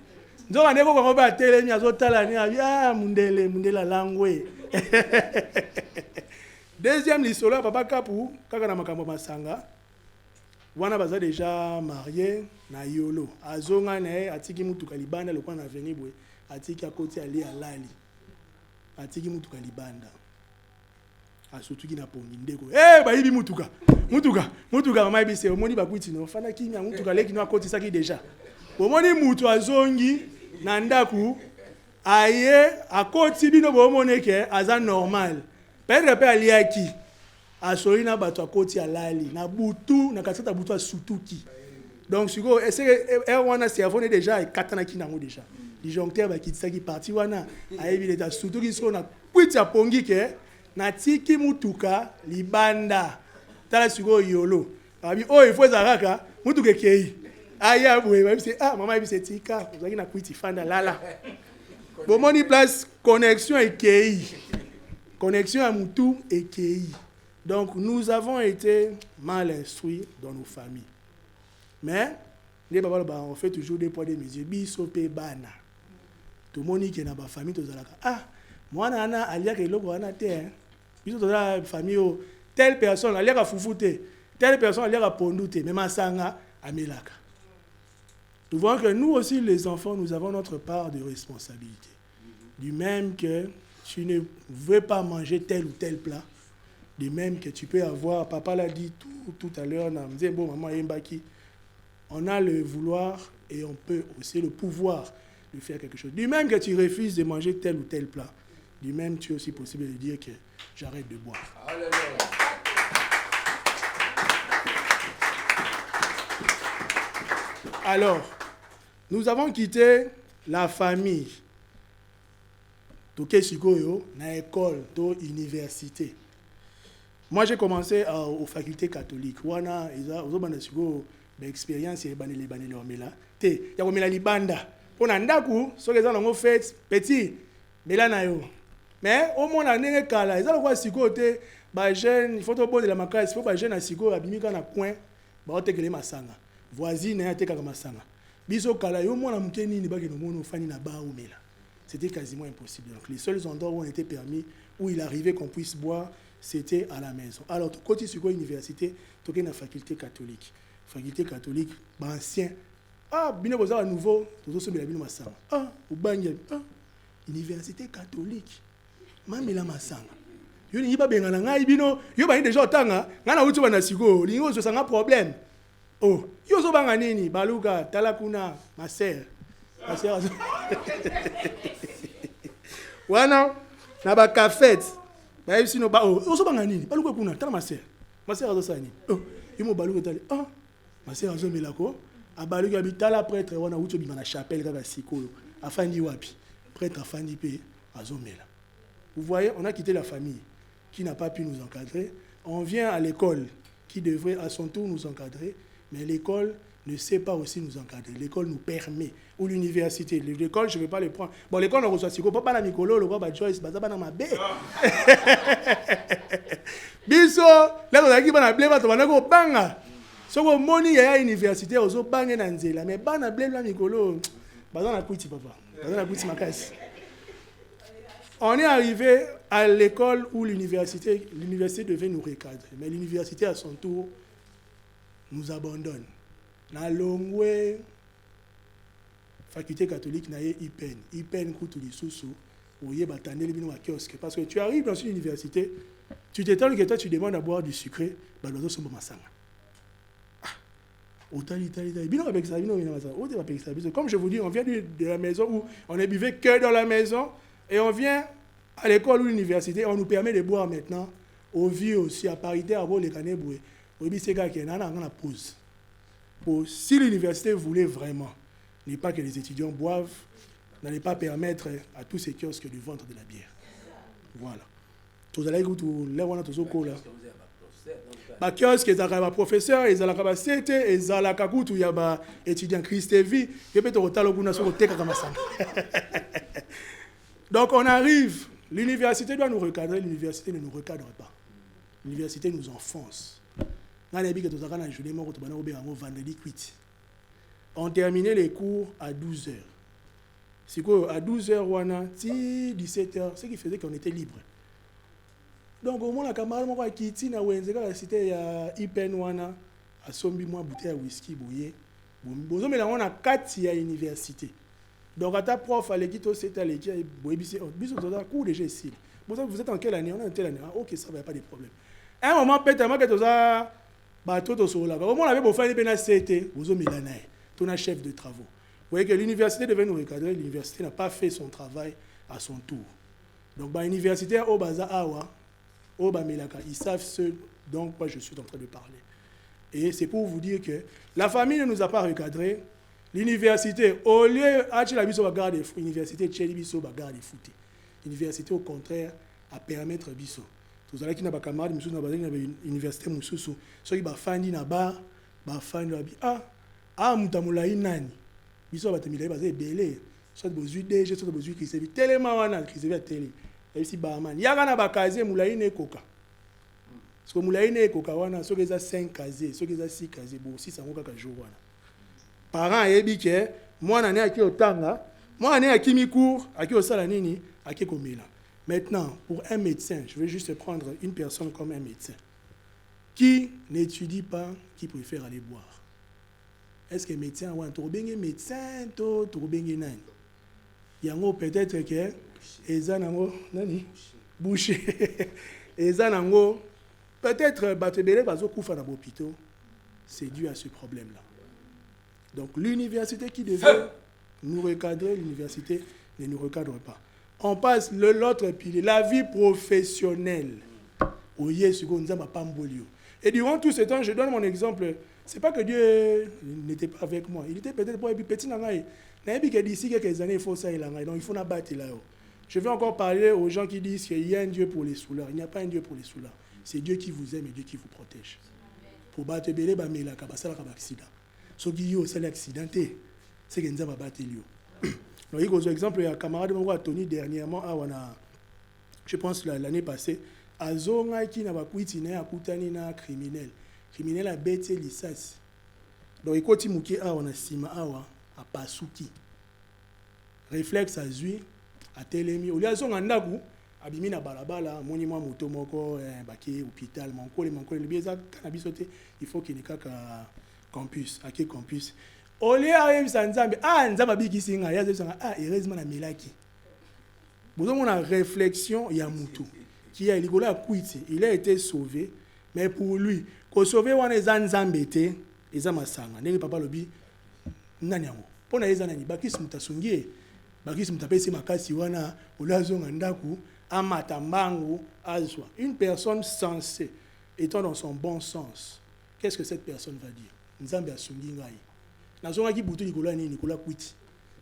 Donc, on est comme on va télé, il y a d'autres là, mundela langue. Deuxième l'histoire, papa Kapou, Kakana Makambo Masanga. Wana baza déjà marié na yolo azonga na atiki mutuka libanda lokwa na veni boy atiki akoti ali alali atiki mutuka libanda asutuki na pongi ndeko bayibi mutuka mama bise omoni bakwiti no fana kimya mutuka leki no akoti saki déjà omoni mutu azongi na ndaku aye akoti bino bomoneke aza normal père pe aliaki asoli na bato akoti alali na butu na kasata butu asutuki donc siko est-ce wana cerveau est déjà katana kinango déjà disjoncteur ba kitisaki parti wana ayebi leta sutuki so na kwiti apongi ke na tiki mutuka libanda tala siko yolo abi il faut zaraka mutuka kei aya boye ba bise mama bise tika ozaki na kwiti fanda lala bomoni place connexion ekei connexion à Moutou et Kei. Donc, nous avons été mal instruits dans nos familles. Mais, on fait toujours des poids des mesures. Bisopé bana. Tout le monde qui est dans la famille, moi, je suis dans la famille, telle personne, elle est à Foufoute, telle personne, elle est à Pondoute, mais ma sanga à Melaka. Nous voyons que nous aussi, les enfants, nous avons notre part de responsabilité. Du même que tu ne veux pas manger tel ou tel plat, de même que tu peux avoir, papa l'a dit tout à l'heure, on a dit, bon, maman, on a le vouloir et on peut aussi le pouvoir de faire quelque chose. Du même que tu refuses de manger tel ou tel plat, du même tu es aussi possible de dire que j'arrête de boire. Alléluia. Alors, nous avons quitté la famille. Toké Sikoyo, na école, to université. Moi, j'ai commencé aux facultés catholiques. Wana, ils ont une expérience, ils ont une libanda. Pour nandaku, so les gens ont fait petit, mais là, mais au moins, on a kala. Ils ont quoi Sikote, bah jeune, il faut trop bon de la macasse, il faut pas jeune à Siko, abimika na coin, bah on te kele masanga. Voisine, na te kaka masanga. Biso kala, yo moi na muteni ni ba ke no mono fani na ba ou mela. C'était quasiment impossible. Donc les seuls endroits où on était permis, où il arrivait qu'on puisse boire, c'était à la maison. Alors, côté sur université, tu as une faculté catholique. Faculté catholique, ancien. Ah, bien vous avez à nouveau, tu as bien massanga. Ah, ou bangé. Ah, université catholique. Même la massanga. Yo ni ba benga nga ibino, yo ba déjà otanga, nga na uti bana siko, ni zo sanga problème. Oh, yo zo banga nini, baluka, talakuna, ma sœur. Ma sœur. Wana na ba café. Ba yisi no ba oh, zo banga nini, baluka kuna, tala ma sœur. Ma sœur zo sani. Oh, yimo baluka tali. Ah, ma sœur zo melako. Abaluka bitala prêtre wana uti bi na chapelle kaka siko. Afandi wapi. Prêtre afandi pe azomela. Vous voyez, on a quitté la famille qui n'a pas pu nous encadrer. On vient à l'école qui devrait à son tour nous encadrer, mais l'école ne sait pas aussi nous encadrer. L'école nous permet. Ou l'université. L'école, je ne vais pas le prendre. Bon, l'école, on reçoit Siko, pas la Mikolo, le roi Joyce, pas na ma baie. Biso, là, on a dit, on a blé, on a dit, banga. Si on moni, il y a une université, on a bangé dans Nzela. Mais on a blé, la Mikolo, on a quitté, papa. On a quitté ma caisse. On est arrivé à l'école où l'université devait nous recadrer. Mais l'université, à son tour, nous abandonne. Na Longwe, faculté catholique, na IPEN. IPEN, koutou li sousou, ou yé batane, li bino à kiosque. Parce que tu arrives dans une université, tu t'étonnes que toi, tu demandes à boire du sucré, bah, l'oiseau sont masanga. Comme je vous dis, on vient de la maison où on ne buvait que dans la maison. Et on vient à l'école ou l'université, on nous permet de boire maintenant, au vieux aussi, à parité, à boire les canets boués. Au biais de qui a la pause. Si l'université voulait vraiment, n'est pas que les étudiants boivent, n'allait pas permettre à tous ces kiosques de vendre de la bière. Voilà. Tous allez tout là on a tous au cours là. Ba kiosque ils ont professeur, ils ont la CT, ils ont la kakutu il y a ba étudiant Christevi, il peut te retalo kuna so teka kama ça. Donc on arrive, l'université doit nous recadrer, l'université ne nous recadre pas. L'université nous enfonce. On terminait les cours à 12h. C'est quoi à 12h, 17h, ce qui faisait qu'on était libre. Donc au moins la camarade m'a quitté na Wenzeka c'était ya Ipen wana a sombi moi bouteille à whisky boyé. Bozo mais là on a 4 ya université. Donc, à ta prof, à l'équipe, c'est à l'équipe, cours déjà ici. Vous êtes en quelle année? On est en quelle année? Ah, ok, ça va, pas de problème. À un moment, peut-être que tu as bateau sur là. Au moment où on avait beau faire des CT, vous avez mis ton chef de travaux. Vous voyez que l'université devait nous recadrer, l'université n'a pas fait son travail à son tour. Donc, l'université, au Baza Awa, au Bamelaka, ils savent ce dont je suis en train de parler. Et c'est pour vous dire que la famille ne nous a pas recadrés. L'université, au lieu de garder l'université, l'université, au contraire, a permettre biso. Tous ceux qui n'ont pas camarade, nous avons une université, nous avons ceux qui ont fandi na ba, fandi ah, mutamula inani. Biso batemila bazé belé, soit besoin DG, soit besoin qui se vit tellement wana qui se vit télé. ici barman yaka na ba casier moulayi ne koka parce que moulayi ne koka wana soki eza 5 casier soki eza 6 casier bo 6 sango kaka jour wana parent yebi ke mwana ne aki otanga mwana ne aki mi cours aki osala nini aki komela. Maintenant pour un médecin, je vais juste prendre une personne comme un médecin qui n'étudie pas, qui préfère aller boire. Est-ce que médecin wana to bengi médecin to bengi nani yango peut-être que eza nango nani boucher eza nango peut-être batebele bazo kufa na hôpital, c'est dû à ce problème là. Donc l'université qui devait nous recadrer, l'université ne nous recadre pas. On passe l'autre pilier, la vie professionnelle. Et durant tout ce temps, je donne mon exemple. C'est pas que Dieu n'était pas avec moi. Il était peut-être pour un petit nangaï. D'ici quelques années, il faut ça, donc il faut n'abattre là. Je vais encore parler aux gens qui disent qu'il y a un Dieu pour les soulards. Il n'y a pas un Dieu pour les soulards. C'est Dieu qui vous aime et Dieu qui vous protège. Pour battre belé, bah mais la kabasala kabaccident. Ce qui est c'est l'accidenté. C'est que nous avons battu lui. Donc il y a exemple il y a un camarade de Tony dernièrement je pense l'année passée azonga qui n'a pas quitté na kutani na criminel a bêté lisas. Donc il continue muki on a sima awa a pasuki. Réflexe a zui a telemi o liazonga ndaku abimi na balabala moni mwa moto moko baki hôpital mon le bieza canabisote il faut qu'il n'y kaka campus aki campus. Oli ayebisa nzambe nzambe abikisi nga yazebisa heureusement na melaki bozo mona réflexion ya mutu qui a likolo ya kwiti il a été sauvé mais pour lui ko sauver wana eza nzambe te eza masanga ndenge papa lobi nani yango pona eza nani bakisi mutasungie bakisi mutapesi makasi wana olazonga ndaku amata mbangu azwa une personne sensée étant dans son bon sens. Qu'est-ce que cette personne va dire? Nzambe asungi ngai nazonga ki butu likolo nini likolo kwiti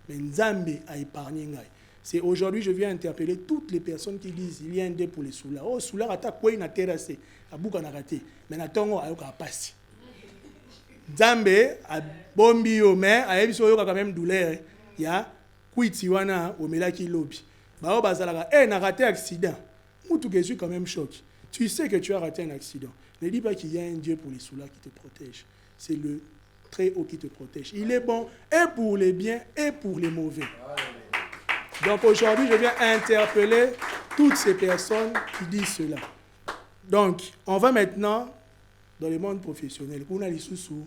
mais nzambe a épargné ngai. C'est aujourd'hui je viens interpeller toutes les personnes qui disent il y a un Dieu pour les soulards. Oh soulards attaque quoi na terrassé abuka na raté mais na tongo ayoka pasi nzambe a bombi yo mais ayebiso yoka quand même douleur ya kwiti wana omelaki lobi bao bazalaka na raté accident mutu que suis quand même choc. Tu sais que tu as raté un accident. Ne dis pas qu'il y a un Dieu pour les soulards qui te protège. C'est le très haut qui te protège. Il est bon et pour les biens et pour les mauvais. Donc aujourd'hui, je viens interpeller toutes ces personnes qui disent cela. Donc, on va maintenant dans le monde professionnel. On a les sous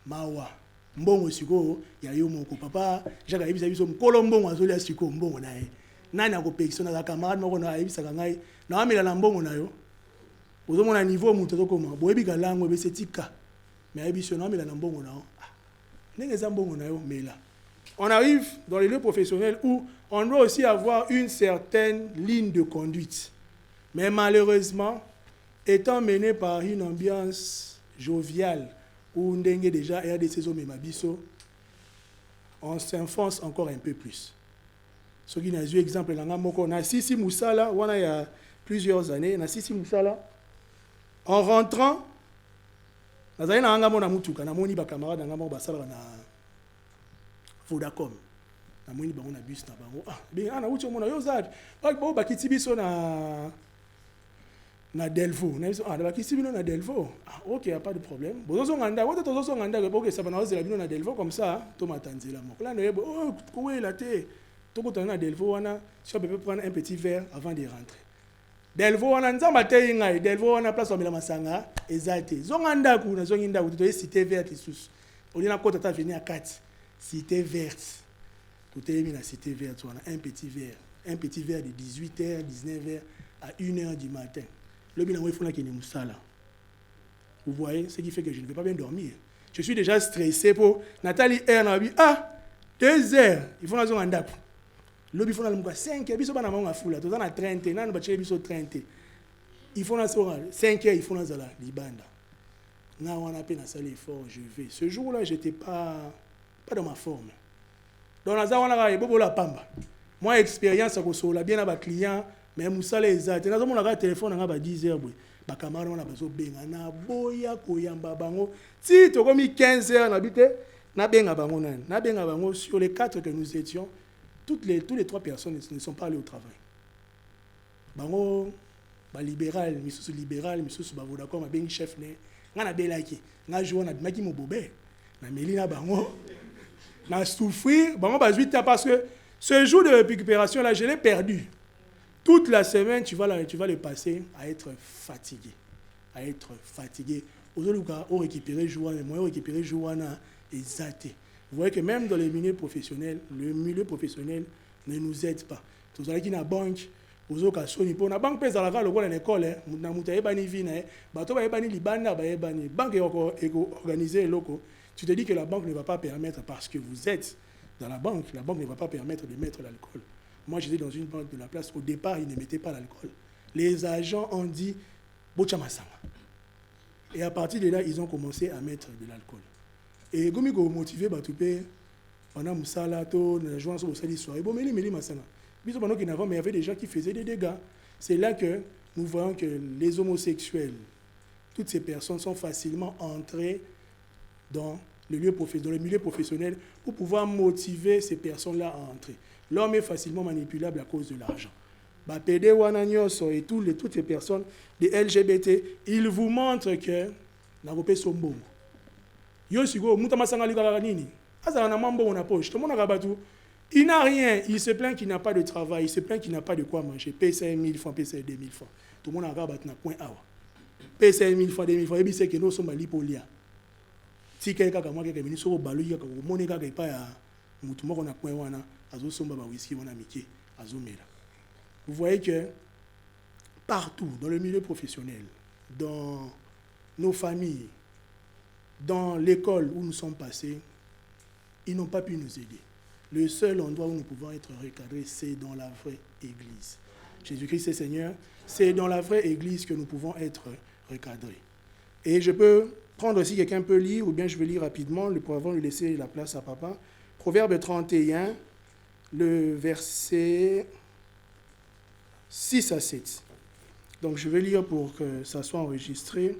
mawa. Mbongo siko ya yo moko papa, jaka yebisa biso mkolo mbongo azoli asiko mbongo na ye. Nani akopekisona za camarade moko na yebisa ngai. Na amela na mbongo na yo. Ozomona niveau mutu tokoma. Boyebi galango be setika. Mais on arrive dans les lieux professionnels où on doit aussi avoir une certaine ligne de conduite. Mais malheureusement, étant mené par une ambiance joviale, où Ndenge déjà RDC Mabiso, on s'enfonce encore un peu plus. Ce qui n'a eu exemple, on a Sissi Moussala, il y a plusieurs années, on a Sissi Moussala, en rentrant, nazali na anga mona mutuka na moni ba camarade nga mo basala na Vodacom na moni bango na bus na bango be ana ucho mona yo zaki ba kitsi biso na Delvaux na biso ba kitsi bino na Delvaux OK, y a pas de problème bozo nganda wote tozo nganda ke boke sabana ozela bino na Delvaux comme ça to matanzela moko la no yebo ko wela te to ko tana na Delvaux wana si on peut prendre un petit verre avant de rentrer. Delvaux wana nzamba te ngai Delvaux wana place omela masanga ezate zonga ndaku na zongi ndaku to cité verte sous olina kota ta venir à 4 cité verte to temi na cité verte wana un petit verre de 18h 19h à 1h du matin le bina mo ifuna kini musala. Vous voyez ce qui fait que je ne vais pas bien dormir. Je suis déjà stressé pour Nathalie R na bi 2h il faut na zonga ndaku lobi fona le 5 biso bana manga fula to na 30 nani ba chele biso 30 il faut na 5 il faut na zala libanda na wana pe na sali effort je vais ce jour-là j'étais pas dans ma forme donc na za wana ka bobola pamba moi expérience ko sola bien na ba client mais musala ezate na zo mona ka téléphone nga ba 10h boy ba camarade wana bazo benga na boya ko yamba bango si to komi 15h na bité na benga bango nani na benga bango sur les 4 que nous étions. Tous les 3 personnes ne sont pas allées au travail. bango ba libéral misusu libéral misusu ba Vodacom ba bengi chef ne ngana belaki nga jour na bimaki mo bobé na melina bango na souffrir bango ba 8 ans parce que ce jour de récupération là je l'ai perdu. Toute la semaine tu vas le passer à être fatigué. Aujourd'hui on récupérer jour mais moi récupérer jour na exalté. Vous voyez que même dans le milieu professionnel ne nous aide pas. Tous allez qui na banque ozo ka soni po na banque pesa la ka lokola na école na muta yebani vina bato ba yebani libanda ba yebani banque eko organiser loko. Tu te dis que la banque ne va pas permettre parce que vous êtes dans la banque ne va pas permettre de mettre l'alcool. Moi j'étais dans une banque de la place, au départ ils ne mettaient pas l'alcool. Les agents ont dit bocha masanga. Et à partir de là ils ont commencé à mettre de l'alcool. Et comme ils ont motivé batupé pendant musala to na joie sur le soir. Bon meli masanga. Mais il y avait des gens qui faisaient des dégâts. C'est là que nous voyons que les homosexuels, toutes ces personnes sont facilement entrées dans le milieu professionnel pour pouvoir motiver ces personnes-là à entrer. L'homme est facilement manipulable à cause de l'argent. PD Wananyoso et toutes ces personnes, des LGBT, ils vous montrent que Nagope Sombo. Yo sigo, mutamasanga ligara nini. Azana mambo na poche. Tout le monde a rabattu. Il n'a rien, il se plaint qu'il n'a pas de travail, il se plaint qu'il n'a pas de quoi manger. Paye 5 000 francs, paye 2 000 francs. Tout le monde a rabattu na point awa. Paye 5 000 francs, 2 000 francs. Et puis c'est que nous sommes à l'hypolia. Si quelqu'un a quelqu'un qui est balu, il y a quelqu'un qui n'est pas à Moutoumor, on a point wana, azo somba ba whisky, on a miké, azo mela. Vous voyez que partout, dans le milieu professionnel, dans nos familles, dans l'école où nous sommes passés, ils n'ont pas pu nous aider. Le seul endroit où nous pouvons être recadrés, c'est dans la vraie Église. Jésus-Christ est Seigneur, c'est dans la vraie Église que nous pouvons être recadrés. Et je peux prendre si quelqu'un peut lire, ou bien je vais lire rapidement, pour avant de laisser la place à papa. Proverbe 31, le verset 6 à 7. Donc je vais lire pour que ça soit enregistré.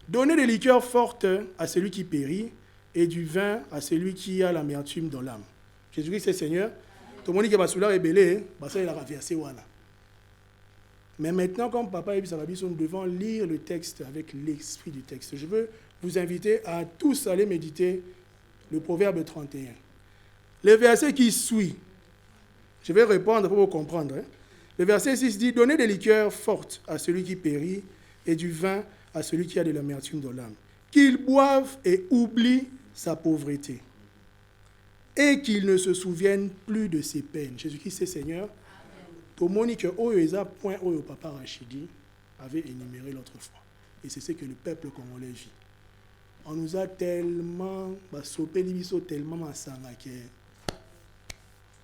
Donnez des liqueurs fortes à celui qui périt, et du vin à celui qui a l'amertume dans l'âme. Jésus-Christ est Seigneur. Tout le monde qui va sous la rébellé, il a versé wana. Mais maintenant, comme papa et Sababi sont devant lire le texte avec l'esprit du texte, je veux vous inviter à tous aller méditer le Proverbe 31. Le verset qui suit, je vais répondre pour vous comprendre. Le verset 6 dit, donnez des liqueurs fortes à celui qui périt et du vin à celui qui a de l'amertume dans l'âme. Qu'il boive et oublie sa pauvreté. Et qu'il ne se souvienne plus de ses peines. Jésus-Christ est Seigneur. Tout le monde que Oyoeza, point Oyo Papa Rachidi avait énuméré l'autre fois. Et c'est ce que le peuple congolais vit. On nous a tellement, tellement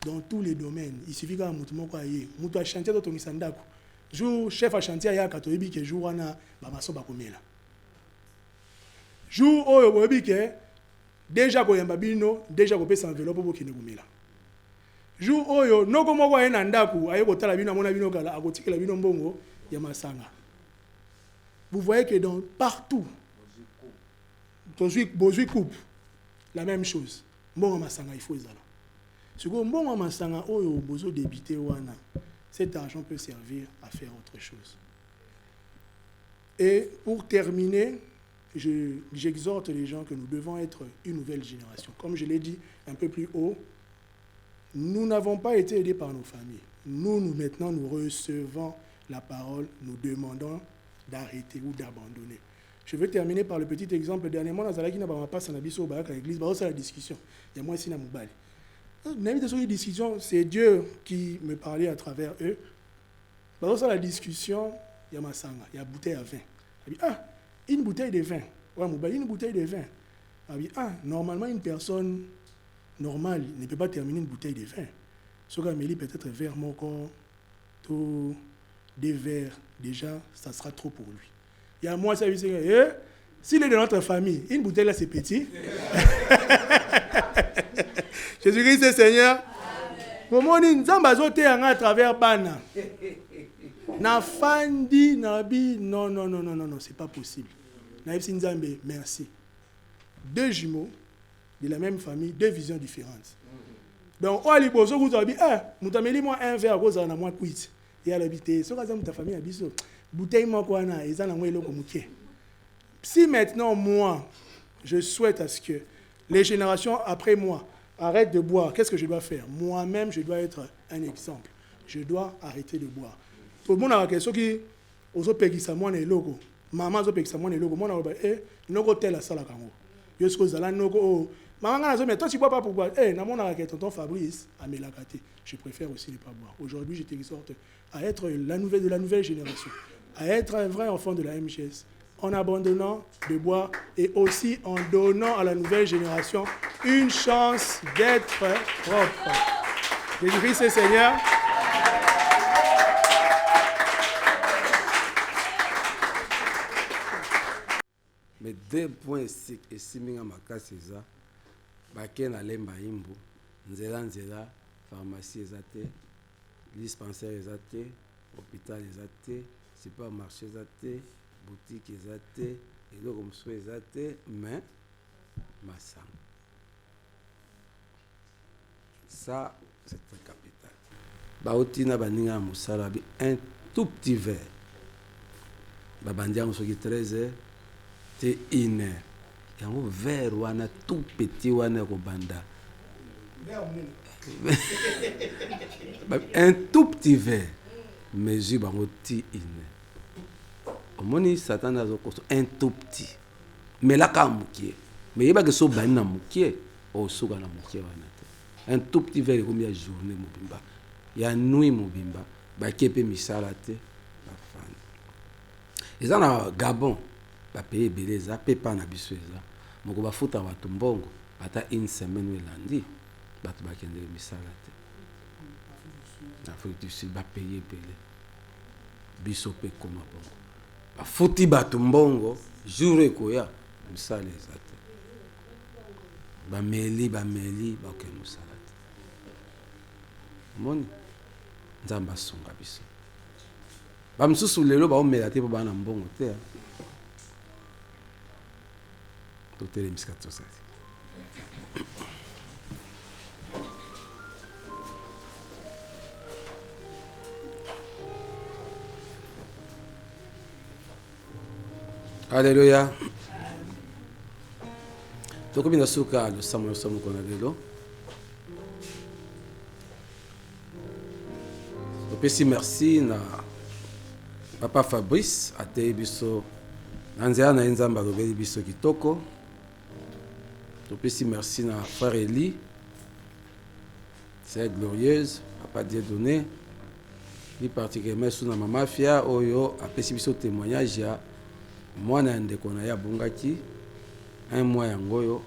dans tous les domaines. Il suffit qu'un moutou chantier dans ton isandaku. Jour chef à chantier ya katoyebi que jour wana ba maso ba komela. Jour oyo boyebi que déjà ko yamba bino déjà ko pesa enveloppe bo kine komela. Jour oyo noko moko ena ndaku ayo kotala bino amona bino kala akotikela bino mbongo ya masanga. Vous voyez que dans partout Bozui coupe la même chose. Mbongo masanga il faut ezala. Siko mbongo masanga oyo bozo débiter wana. Cet argent peut servir à faire autre chose. Et pour terminer, j'exhorte les gens que nous devons être une nouvelle génération. Comme je l'ai dit un peu plus haut, nous n'avons pas été aidés par nos familles. Nous, maintenant, nous recevons la parole, nous demandons d'arrêter ou d'abandonner. Je veux terminer par le petit exemple. Dernièrement, dans la l'église, la discussion. Il y a moi ici, la discussion, c'est Dieu qui me parlait à travers eux. Dans la discussion, il y a masanga, il y a bouteille à vin. Une bouteille de vin. Une bouteille de vin. Normalement, une personne normale ne peut pas terminer une bouteille de vin. Ce qu'on met peut-être un verre, mon corps, tout, des verres, déjà, ça sera trop pour lui. Il y a moi, ça veut dire, s'il est de notre famille, une bouteille là, c'est petit. Jésus-Christ est Seigneur. Comment on dit, à travers Bana. Nafandi, Nabi, non, c'est pas possible. Naïf Nzambe, merci. Deux jumeaux de la même famille, deux visions différentes. Donc, on a dit, vous avez dit, moi un verre, vous avez moi cuit. et à l'habiter. Ce que ta famille a biso. Bouteille mokwana, ils en ont eu le communiqué. Si maintenant, moi, je souhaite à ce que les générations après moi arrêtent de boire, qu'est-ce que je dois faire? Moi-même, je dois être un exemple. Je dois arrêter de boire. Tout le monde a question qui aux opégistes moi les logos. Maman aux opégistes moi les logos. Moi on a noko tel à sala kango. Yo ce que zala noko maman ngana zo mais toi tu bois pas pour boire. Na mon a tonton Fabrice à Melakate. Je préfère aussi ne pas boire. Aujourd'hui, je t'exhorte à être la nouvelle génération, à être un vrai enfant de la MGS, en abandonnant de boire et aussi en donnant à la nouvelle génération une chance d'être propre. Jésus-Christ est Seigneur. Mais 2 points et siminga makasi eza bake na lemba imbu nzela pharmacie eza te, dispensaire eza te, hôpital eza te, supermarché eza te, boutique eza te, eloko mosusu eza te, mais masanga. Ça, c'est très capital. Baotina baninga ya mosala bi un tout petit verre. Babandi yango soki 13 heures, te 1 heure. Yango verre wana tout petit wana kobanda. Un tout petit verre. Mesure bango ti 1 heure. Omoni Satan a un tout petit. Mais là ka mukie. Mais yeba ke so bani na mukie, o soka na mukie wana. Un tout petit verre comme ya journée mobimba. Ya nuit mobimba. Ba kepe misala te. Ba fan. Eza na Gabon. Ba paye beleza pepa na biso eza. Moko ba futa watu mbongo. Bata 1 semaine welandi. Batu ba kende misala te. Afrique du Sud ba paye belé. Biso pe koma bongo. Ba futi batu mbongo jour ekoya misala eza te. Ba meli ba ke misala. Moni nzamba songa biso ba msusu lelo ba omela te po bana mbongo te to tele miskato sa Alléluia. Toko bina suka lo samuel samu kona lelo. Pesi merci na papa Fabrice ate biso nanzela na nzamba lobeli biso kitoko. Pesi merci na frère Eli, c'est glorieuse papa Dieudonné, ni particulièrement sous na mama Fia oyo apesi biso témoignage ya mwana ndeko na ya bongaki un mois yangoyo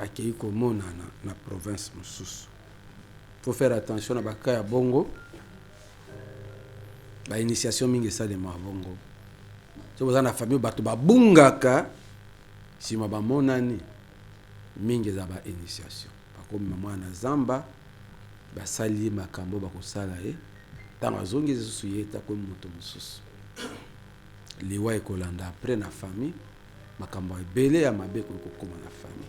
akei komona na province mosusu. Il faut faire attention à bakaya bongo. Ba initiation mingi ça de ma bongo. So vous en la famille bato ba bungaka si ma ba monani mingi za ba initiation. Ba comme mwana zamba ba sali makambo ba ko sala tanga zongi zesu yeta ko moto mususu. Liwa ekolanda après na famille makambo ebele ya mabe ko koma na famille.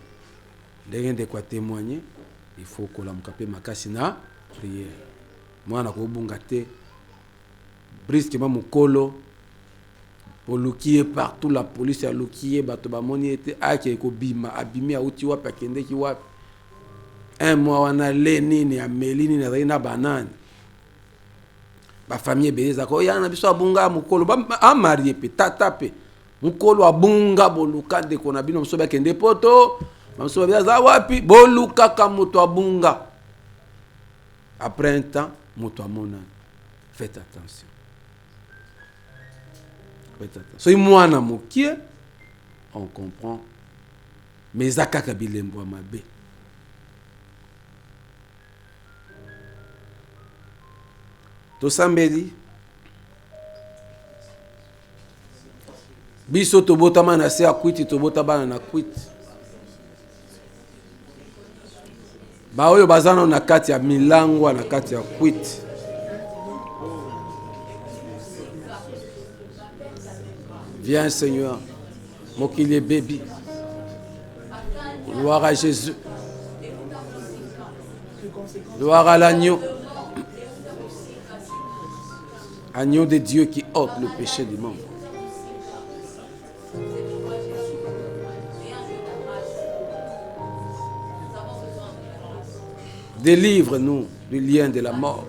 Ndenge de quoi témoigner. Il faut que l'on capte makasi na prière. Moi na ko bunga te brisquement mukolo polukié partout la police a lukié bato ba moni était ake ko bima abimi auti wa pakende ki wa un mois wana lenini ya melini na na banane ba famille beleza ko yana biso abunga mukolo ba marié pe tata pe mukolo abunga boluka de kona bino mso ba kende poto. Mamso biaza wapi boluka ka moto abunga. Après un temps moto amona. Faites attention. Faites attention. So mwana mokie on comprend mais akaka bilembo mabe. To sambeli biso to botama na se akwiti to botaba na kwiti. Ba oyo bazana na kati ya milangwa na kati ya kwiti. Viens Seigneur, mokili baby. Gloire à Jésus. Gloire à l'agneau. Agneau de Dieu qui ôte le péché du monde. Délivre-nous du lien de la mort,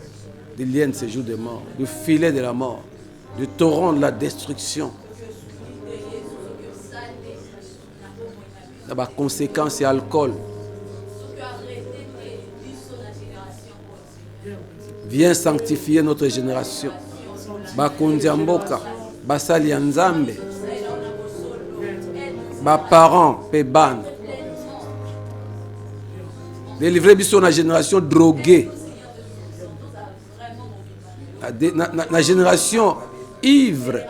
du lien de ces jours de mort, du filet de la mort, du torrent de la destruction. La conséquence, c'est l'alcool. Viens sanctifier notre génération. Bakundi mboka, basali ya nzambe, parents, peban. Délivrer biso na génération droguée. La génération ivre.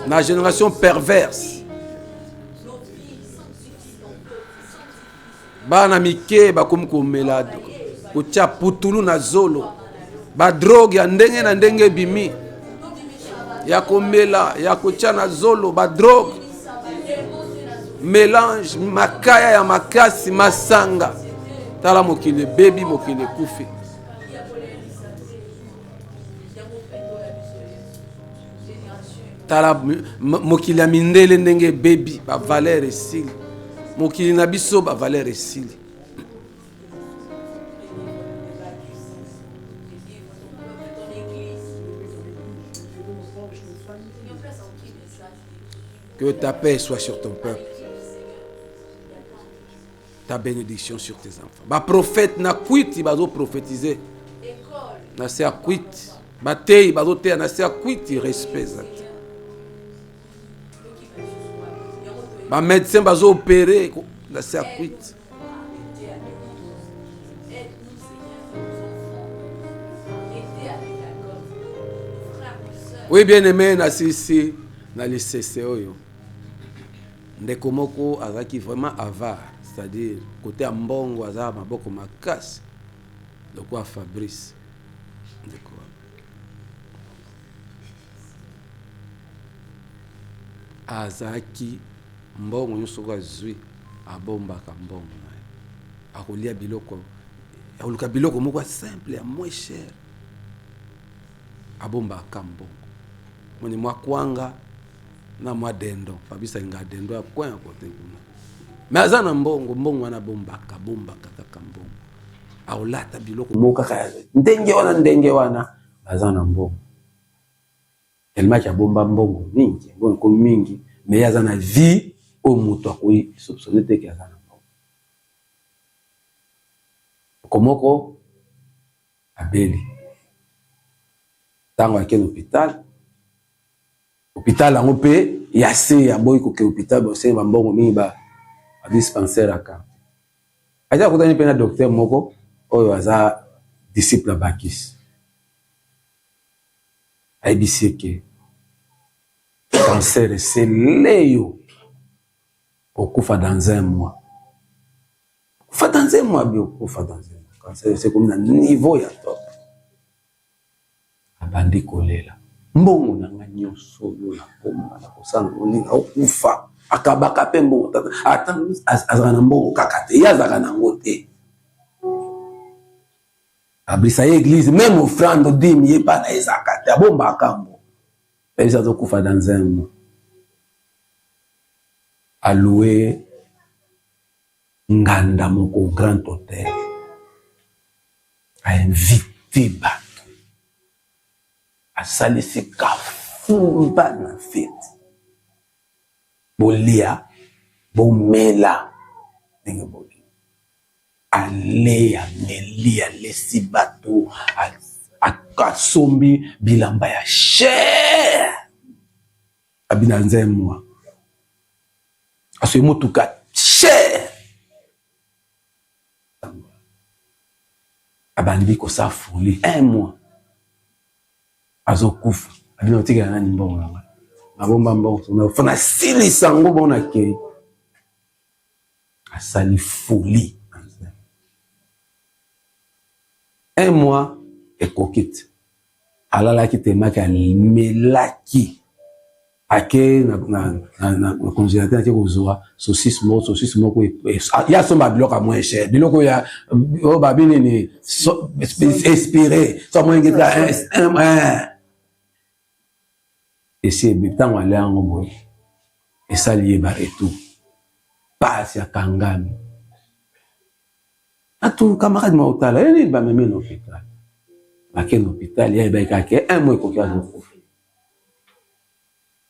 La génération perverse. Bana mike bakomi komela kotia putulu na zolo. Ba drogue ya ndenge na ndenge bimi. Ya komela, ya kotia na zolo, ba drogue. Mélange makaya ya makasi masanga. Tala mokile baby mokile kufi. Tala mokile mindele ndenge baby ba valeur esili. Mokili na biso ba valeur esili. Que ta paix soit sur ton peuple. Ta bénédiction sur tes enfants. Ba prophète na kwiti bazo prophétiser. Na se kwiti. Ba tei bazo te na se kwiti respect. Ba médecin bazo opérer na se kwiti. Oui, bien aimé na sisi na lisese oyo. Ndeko moko azaki vraiment avare. C'est-à-dire, côté Mbongo, Azar, Maboko, Makas, de quoi Fabrice. De quoi. Azaki, Mbongo, Yosoka Zui, Abomba, Kambongo. Akolia Biloko. Akolia Biloko, Moko simple, moins cher. Abomba, Kambongo. Moni moi Kwanga, na moi Dendo. Fabrice, Inga Dendo, à quoi à côté de mais azana mbongo wana bombaka kaka mbongo aolata biloko moka kaya ndenge wana azana mbongo tellement cha bomba mbongo mingi mais azana vie au muto akoi soupçonner te azana mbongo komoko abeli tango akena hôpital ango pe yase ya boy ko ke hôpital bo se mbongo mingi ba a dispensaire aka aja kutani pena docteur moko oyo aza disciple Bakis aibiseke cancer c'est léo okufa dans un mois kufa dans un mois bio kufa dans un mois cancer c'est comme na niveau ya top abandi kolela mbongo nanga nyoso yo na komba na kosana olinga okufa akabaka pe mbongo ata azana mbongo kakate yazaka nango te abrisa église même offrande dîme yepa na ezaka te abomba kambo pesa zo kufa dans un mois alloué nganda moko grand hôtel a invité bato asalisi kafumba na fete bolia bomela ndenge bolia aleya melia lesi bato akasombi bilamba ya cher abina nzemwa aso motuka cher abandi ko sa folie un mois azokufa abina otika nani mbongo nanga abomba mbongo na fana sili sango bona ke asali folie un mois et coquette alala ki temaki amelaki ake na congélateur ake kozwa saucisse moko ya somba biloko moins cher biloko ya babini ni espéré so moins ngeta esi ntango ale yango boye esali ye baretu pasi ya kangami atu camarade maotala eni bamemi na hôpital bake na hôpital ya ebaki ake un mois ekoki azokufa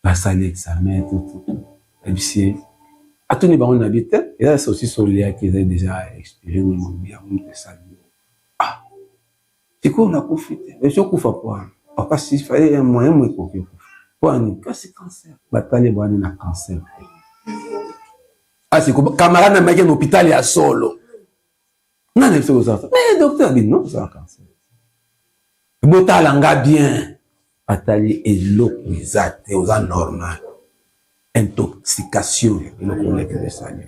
basali examen tout ebisi atuni bango na bi te eza sosi soliaki eza déjà expiré na mobi ya moto esali sikoyo nakufi te ezokufa poani okasi faye un mois ekoki okufa poani kasi cancer batali bwani na cancer asiko camarade namaki na hôpital ya solo nani ebiso kozala mais docteur bi non eza cancer botalanga bien atali eloko eza te oza normal intoxication eloko oleke desali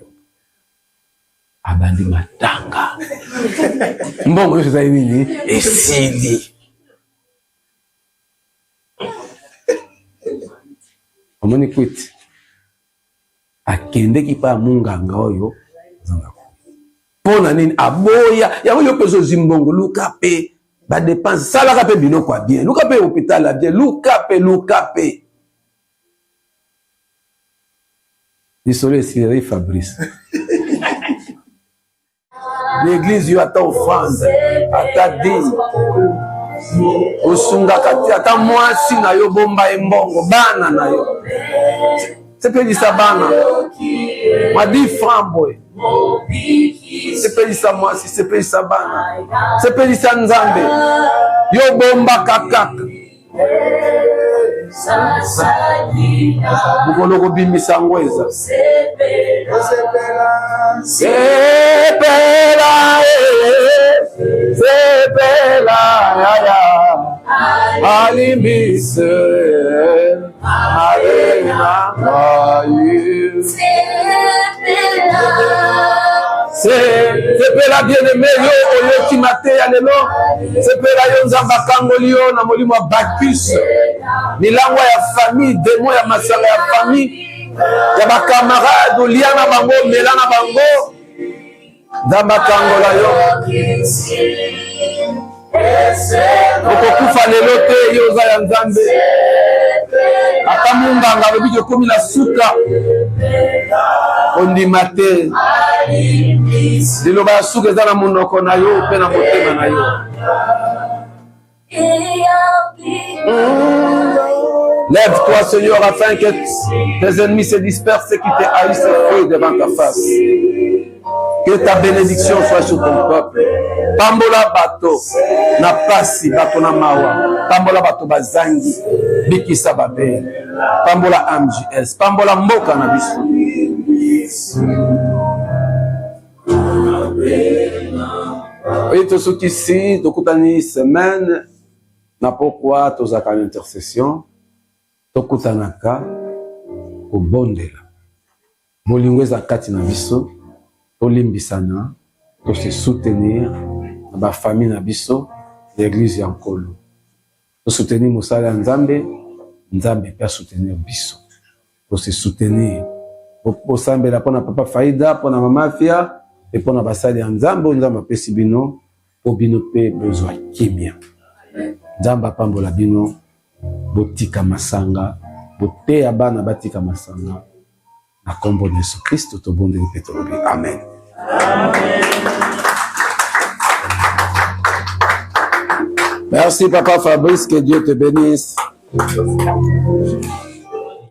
abandi matanga mbongo nyonso ezali nini esili omoni kwiti akendeki mpa ya munganga oyo zanga mpo na nini aboya yango yo mpe ozozwi mbongo luka mpe badepense salaka mpe biloko ya bien luka mpe hôpital ya bien luka mpe lisolo esileli Fabrice l'église yo ata offrande ata dîme osungaka te ata mwasi na yo bomba ye mbongo bana na yo sepelisa bana mwa 10 francs boye sepelisa mwasi sepelisa bana sepelisa nzambe yo bombaka kaka bukolo kobimisa yango eza sepela yaya alimbise arena ngai sepela bien-aimé yo oyoki mateya lelo sepela yo nzambe akangoli yo na molimo ya Bacchus milango ya famille demo ya masanga ya famille ya bakamarade olia na bango mela na bango nzambe akangola yo okokufa lelo te yo oza ya nzambe ata munganga alobi ekomi na suka ondima te liloba ya suka eza na monoko na yo mpe na motema na yo lève-toi Seigneur afin que tes ennemis se dispersent et qui te haïssent fuient devant ta face. Que ta bénédiction soit sur ton peuple. Pambola bato na pasi bato na mawa. Pambola bato bazangi bikisa babe. Pambola MJS. Pambola mboka na biso. Oui, tout ce qui ici, tokutani semaine na pourquoi tozaka une intercession. Tokutanaka kobondela. Molingo eza kati na biso. Tolimbisana, pour se soutenir dans la famille na biso, l'église ya Nkolo. Pour soutenir Mosala Nzambe, Nzambe peut soutenir biso. Pour se soutenir, pour sambela pour na papa Faïda, pour na mama Fia, et pour na basali Nzambe, Nzambe peut sibino, pour bino pe besoin kimia. Nzambe pambola bino, botika masanga, bote ya bana batika masanga. Na kombo de Jésus Christ, tout bon de pétrole. Amen. Amen. Merci Papa Fabrice, que Dieu te bénisse.